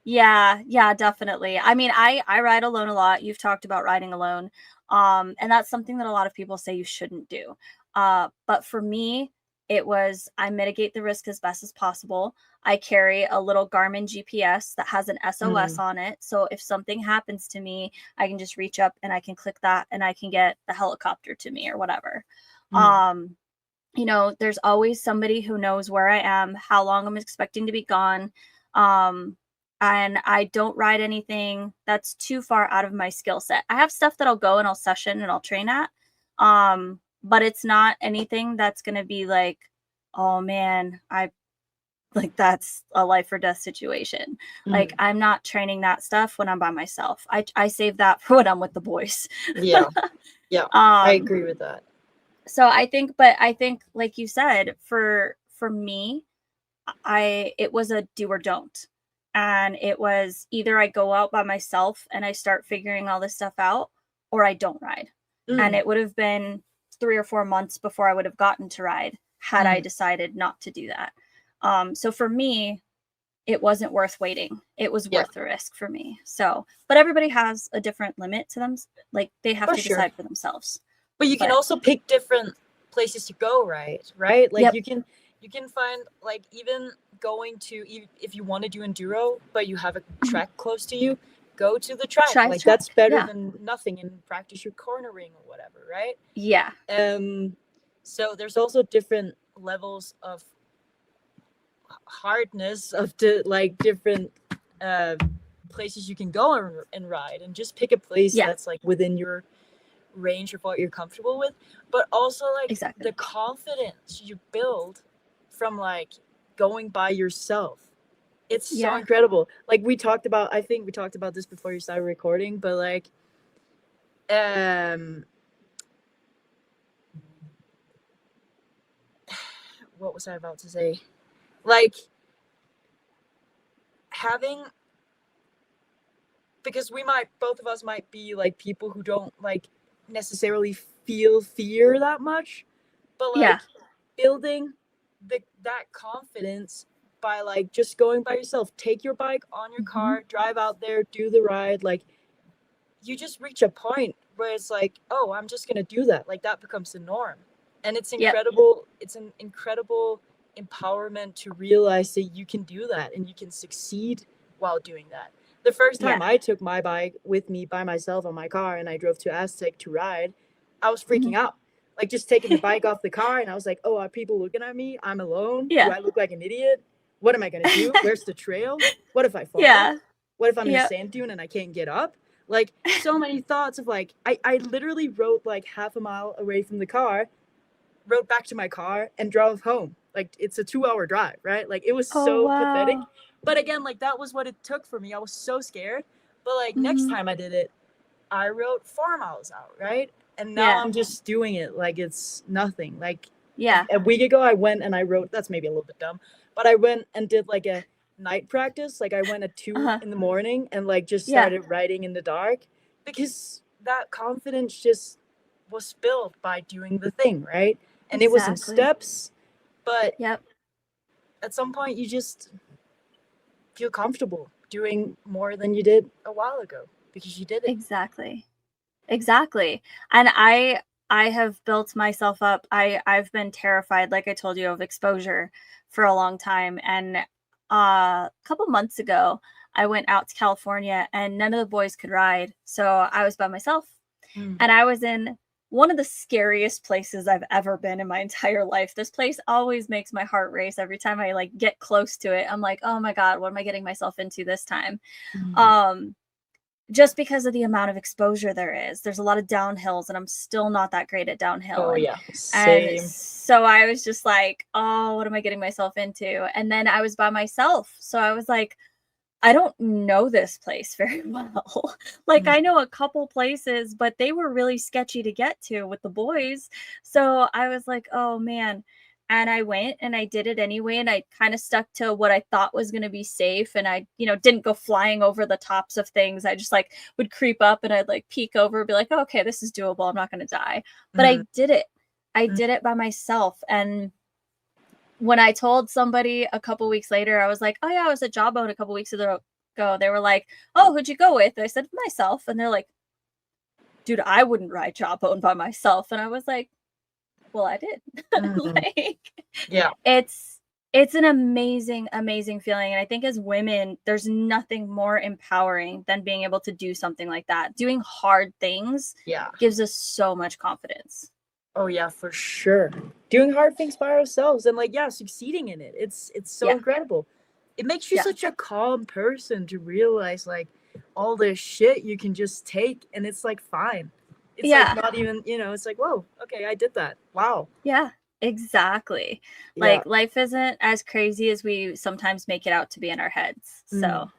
Yeah, definitely. I mean, I ride alone a lot. You've talked about riding alone. And that's something that a lot of people say you shouldn't do. But for me, it was, I mitigate the risk as best as possible. I carry a little Garmin GPS that has an SOS on it. So if something happens to me, I can just reach up and I can click that and I can get the helicopter to me or whatever. You know, there's always somebody who knows where I am, how long I'm expecting to be gone. And I don't ride anything that's too far out of my skill set. I have stuff that I'll go and I'll session and I'll train at. but it's not anything that's going to be like, oh man, that's a life or death situation. Like, I'm not training that stuff when I'm by myself. I save that for when I'm with the boys. Yeah. I agree with that. So I think like you said, for me, it was a do or don't. And it was either I go out by myself and I start figuring all this stuff out, or I don't ride. And it would have been 3 or 4 months before I would have gotten to ride had I decided not to do that. So for me, it wasn't worth waiting. It was worth the risk for me. So, but everybody has a different limit to them. Like, they have to decide for themselves. But you can also pick different places to go, right? Like, you can find, like, even going to, if you want to do enduro, but you have a track close to you, go to the track. Like, that's better than nothing, and practice your cornering or whatever, right? Yeah. So there's also different levels of hardness of the, like, different places you can go and ride, and just pick a place that's like within your range of what you're comfortable with, but also like the confidence you build from like going by yourself. It's so incredible. Like, I think we talked about this before you started recording, but like what was I about to say? Like, because both of us might be like people who don't like necessarily feel fear that much, but like building that confidence by like just going by yourself. Take your bike on your car, drive out there, do the ride. Like, you just reach a point where it's like, oh, I'm just gonna do that. Like, that becomes the norm, and it's incredible. It's an incredible empowerment to realize that you can do that and you can succeed while doing that. The first time I took my bike with me by myself on my car and I drove to Aztec to ride, I was freaking out. Like, just taking the bike off the car, and I was like, oh, are people looking at me? I'm alone. Do I look like an idiot? What am I gonna do? Where's the trail? What if I fall? What if I'm in a sand dune and I can't get up? Like, so many thoughts of like, I literally rode like half a mile away from the car, rode back to my car, and drove home. Like, it's a 2-hour drive, right? Like, it was so pathetic. But again, like, that was what it took for me. I was so scared. But like, next time I did it, I rode 4 miles out, right? And now I'm just doing it like it's nothing. Like, a week ago, I went and I rode, that's maybe a little bit dumb, but I went and did like a night practice. Like, I went at 2 in the morning and like just started riding in the dark, because that confidence just was built by doing the thing, right? And it was in steps, but at some point you just feel comfortable doing more than you did a while ago because you did it. Exactly. And I have built myself up. I've been terrified, like I told you, of exposure for a long time. And a couple months ago, I went out to California and none of the boys could ride. So I was by myself, and I was in one of the scariest places I've ever been in my entire life. This place always makes my heart race every time I like get close to it. I'm like, oh my God, what am I getting myself into this time? Just because of the amount of exposure there is. There's a lot of downhills, and I'm still not that great at downhill. Same. And so I was just like, oh, what am I getting myself into? And then I was by myself. So I was like, I don't know this place very well. Like, I know a couple places, but they were really sketchy to get to with the boys. So I was like, oh man. And I went and I did it anyway. And I kind of stuck to what I thought was going to be safe. And I, didn't go flying over the tops of things. I just like would creep up and I'd like peek over and be like, oh, okay, this is doable. I'm not going to die. But I did it. I did it by myself. And when I told somebody a couple weeks later, I was like, oh yeah, I was at Jawbone a couple weeks ago. They were like, oh, who'd you go with? I said, myself. And they're like, dude, I wouldn't ride Jawbone by myself. And I was like, well, I did. It's an amazing, amazing feeling. And I think as women, there's nothing more empowering than being able to do something like that. Doing hard things gives us so much confidence. Oh yeah, for sure. Doing hard things by ourselves and like, succeeding in it. It's so incredible. It makes you such a calm person to realize like all this shit you can just take and it's like fine. It's like not even, it's like, whoa, okay, I did that. Wow. Yeah, exactly. Like life isn't as crazy as we sometimes make it out to be in our heads. So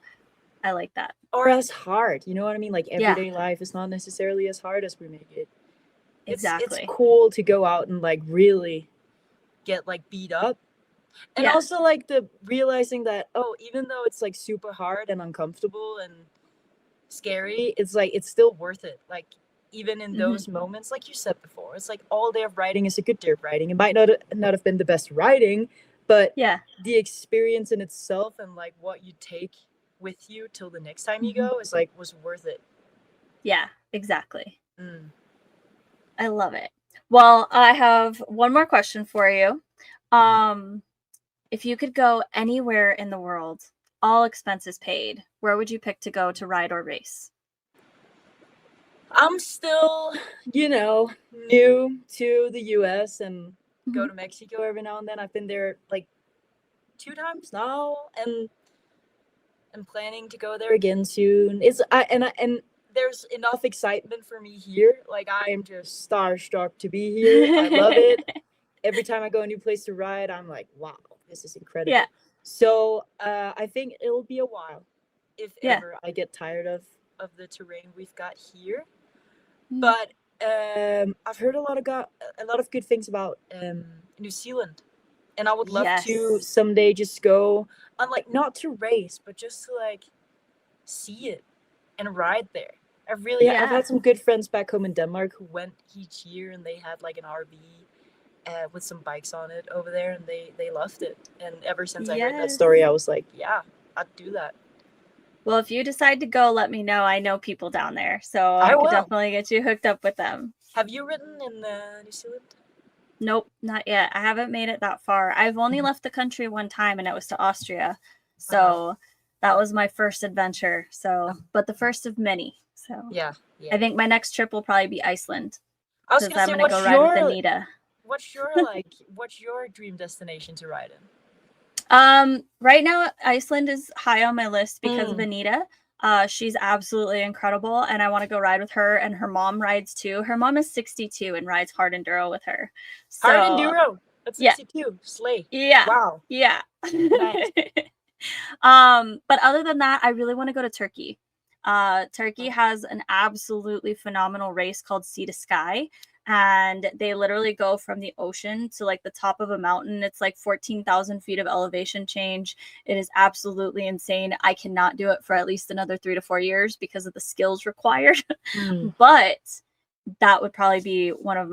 I like that. Or as hard, you know what I mean? Like everyday life is not necessarily as hard as we make it. It's cool to go out and like really get like beat up. And also like the realizing that, even though it's like super hard and uncomfortable and scary, it's like it's still worth it. Like even in those moments, like you said before, it's like all day of riding is a good day of riding. It might not have been the best riding, but the experience in itself and like what you take with you till the next time you go is like was worth it. Yeah, exactly. I love it. Well, I have one more question for you. If you could go anywhere in the world, all expenses paid, where would you pick to go to ride or race? I'm still, new to the US and go to Mexico every now and then. I've been there like 2 times now and I'm planning to go there again soon. And there's enough excitement for me here. Like I am just starstruck to be here. I love it. Every time I go a new place to ride, I'm like, wow, this is incredible. Yeah. So I think it'll be a while if ever I get tired of the terrain we've got here. But I've heard a lot of good things about New Zealand, and I would love to someday just go on, like not to race, but just to like see it and ride there. I've had some good friends back home in Denmark who went each year, and they had like an RV with some bikes on it over there, and they loved it. And ever since I heard that story, I was like, yeah, I'd do that. Well, if you decide to go, let me know. I know people down there, so I could definitely get you hooked up with them. Have you ridden in New Zealand? Nope, not yet. I haven't made it that far. I've only left the country one time, and it was to Austria. So that was my first adventure. So, but the first of many. So yeah. I think my next trip will probably be Iceland. I was gonna say, I'm gonna go ride with Anita. What's your dream destination to ride in? Right now Iceland is high on my list because of Anita. She's absolutely incredible, and I want to go ride with her, and her mom rides too. Her mom is 62 and rides hard enduro with her. So, hard enduro? That's 62. Slay. Yeah. Wow. Yeah. Nice. But other than that, I really want to go to Turkey. Turkey has an absolutely phenomenal race called Sea to Sky. And they literally go from the ocean to like the top of a mountain. It's like 14,000 feet of elevation change. It is absolutely insane. I cannot do it for at least another 3 to 4 years because of the skills required. But that would probably be one of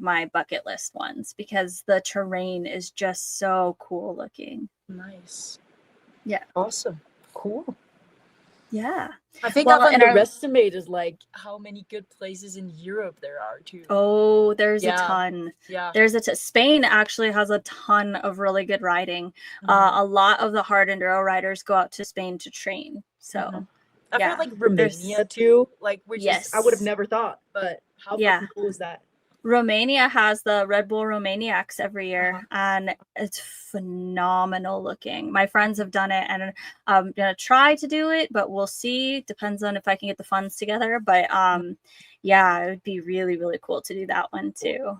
my bucket list ones because the terrain is just so cool looking. Nice. Yeah. Awesome. Cool. Yeah. I think I've underestimated like how many good places in Europe there are too. Oh, there's a ton. Yeah. There's Spain actually has a ton of really good riding. A lot of the hard enduro riders go out to Spain to train. So I've heard like Romania too, like which is I would have never thought, but how fucking cool is that? Romania has the Red Bull Romaniacs every year, and it's phenomenal looking. My friends have done it, and I'm gonna try to do it, but we'll see. Depends on if I can get the funds together. But yeah, it would be really, really cool to do that one too.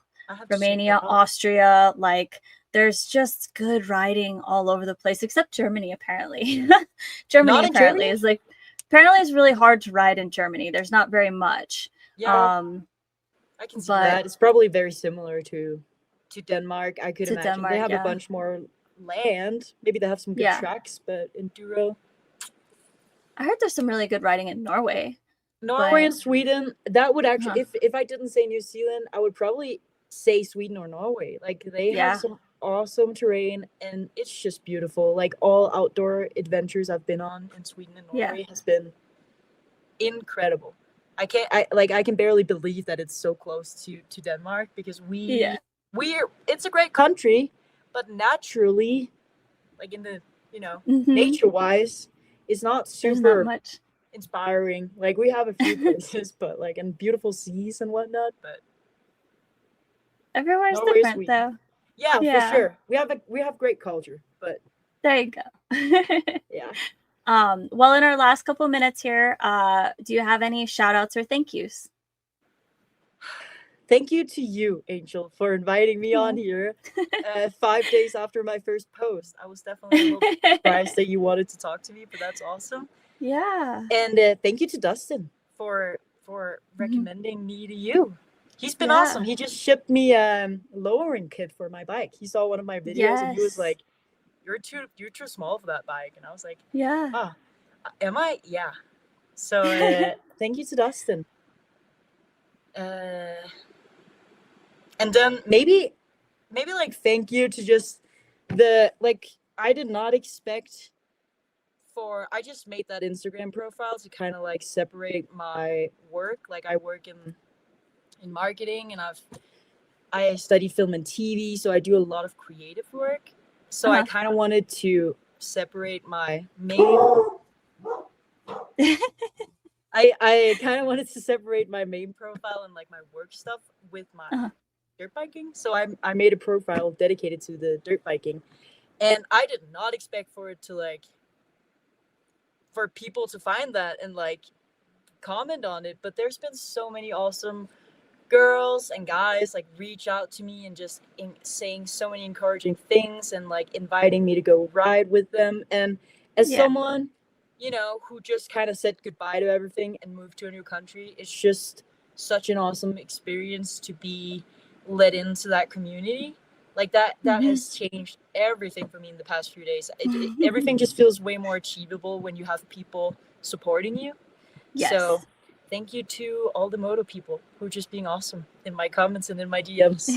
Romania, Austria, like there's just good riding all over the place, except Germany apparently. Germany apparently is like it's really hard to ride in Germany. There's not very much. Yeah. I can see that. It's probably very similar to Denmark. I could imagine Denmark, they have a bunch more land. Maybe they have some good tracks, but enduro. I heard there's some really good riding in Norway. Norway and Sweden. That would actually, if I didn't say New Zealand, I would probably say Sweden or Norway. Like they have some awesome terrain, and it's just beautiful. Like all outdoor adventures I've been on in Sweden and Norway has been incredible. I can barely believe that it's so close to Denmark because it's a great country, but naturally, like in the nature wise, it's not super much inspiring. Like we have a few places, but like and beautiful seas and whatnot. But everywhere's different though. Yeah, for sure. We have great culture, but there you go. Yeah. Well, in our last couple minutes here, do you have any shout outs or thank yous? thank you to you, Angel, for inviting me on here 5 days after my first post. I was definitely a little surprised that you wanted to talk to me, but that's awesome. Yeah. And thank you to Dustin for recommending me to you. He's been awesome. He just shipped me a lowering kit for my bike. He saw one of my videos and he was like, you're too small for that bike. And I was like, ah, am I? Yeah. So thank you to Dustin. And then maybe like thank you to just I did not expect I just made that Instagram profile to kind of like separate my work. Like I work in marketing and I study film and TV, so I do a lot of creative work. So I kind of wanted to separate my main I kind of wanted to separate my main profile and like my work stuff with my dirt biking. So I made a profile dedicated to the dirt biking. And I did not expect for it to like for people to find that and like comment on it, but there's been so many awesome girls and guys like reach out to me and just saying so many encouraging things and like inviting me to go ride with them. And as someone, you know, who just kind of said goodbye to everything and moved to a new country, it's just such an awesome experience to be let into that community. Like that has changed everything for me in the past few days. Everything just feels way more achievable when you have people supporting you. So thank you to all the moto people who are just being awesome in my comments and in my DMs.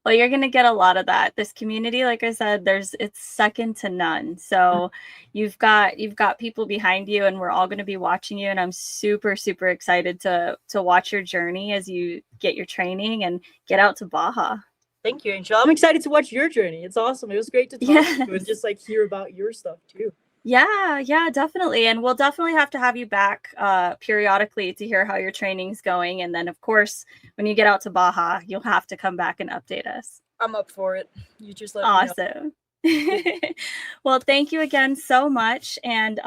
Well, you're going to get a lot of that. This community, like I said, it's second to none. So you've got people behind you and we're all going to be watching you. And I'm super, super excited to watch your journey as you get your training and get out to Baja. Thank you, Angel. I'm excited to watch your journey. It's awesome. It was great to talk to you and just like hear about your stuff too. Yeah, definitely. And we'll definitely have to have you back periodically to hear how your training's going. And then, of course, when you get out to Baja, you'll have to come back and update us. I'm up for it. You just let me know. Awesome. Well, thank you again so much. And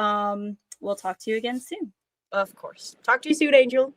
we'll talk to you again soon. Of course. Talk to you soon, Angel.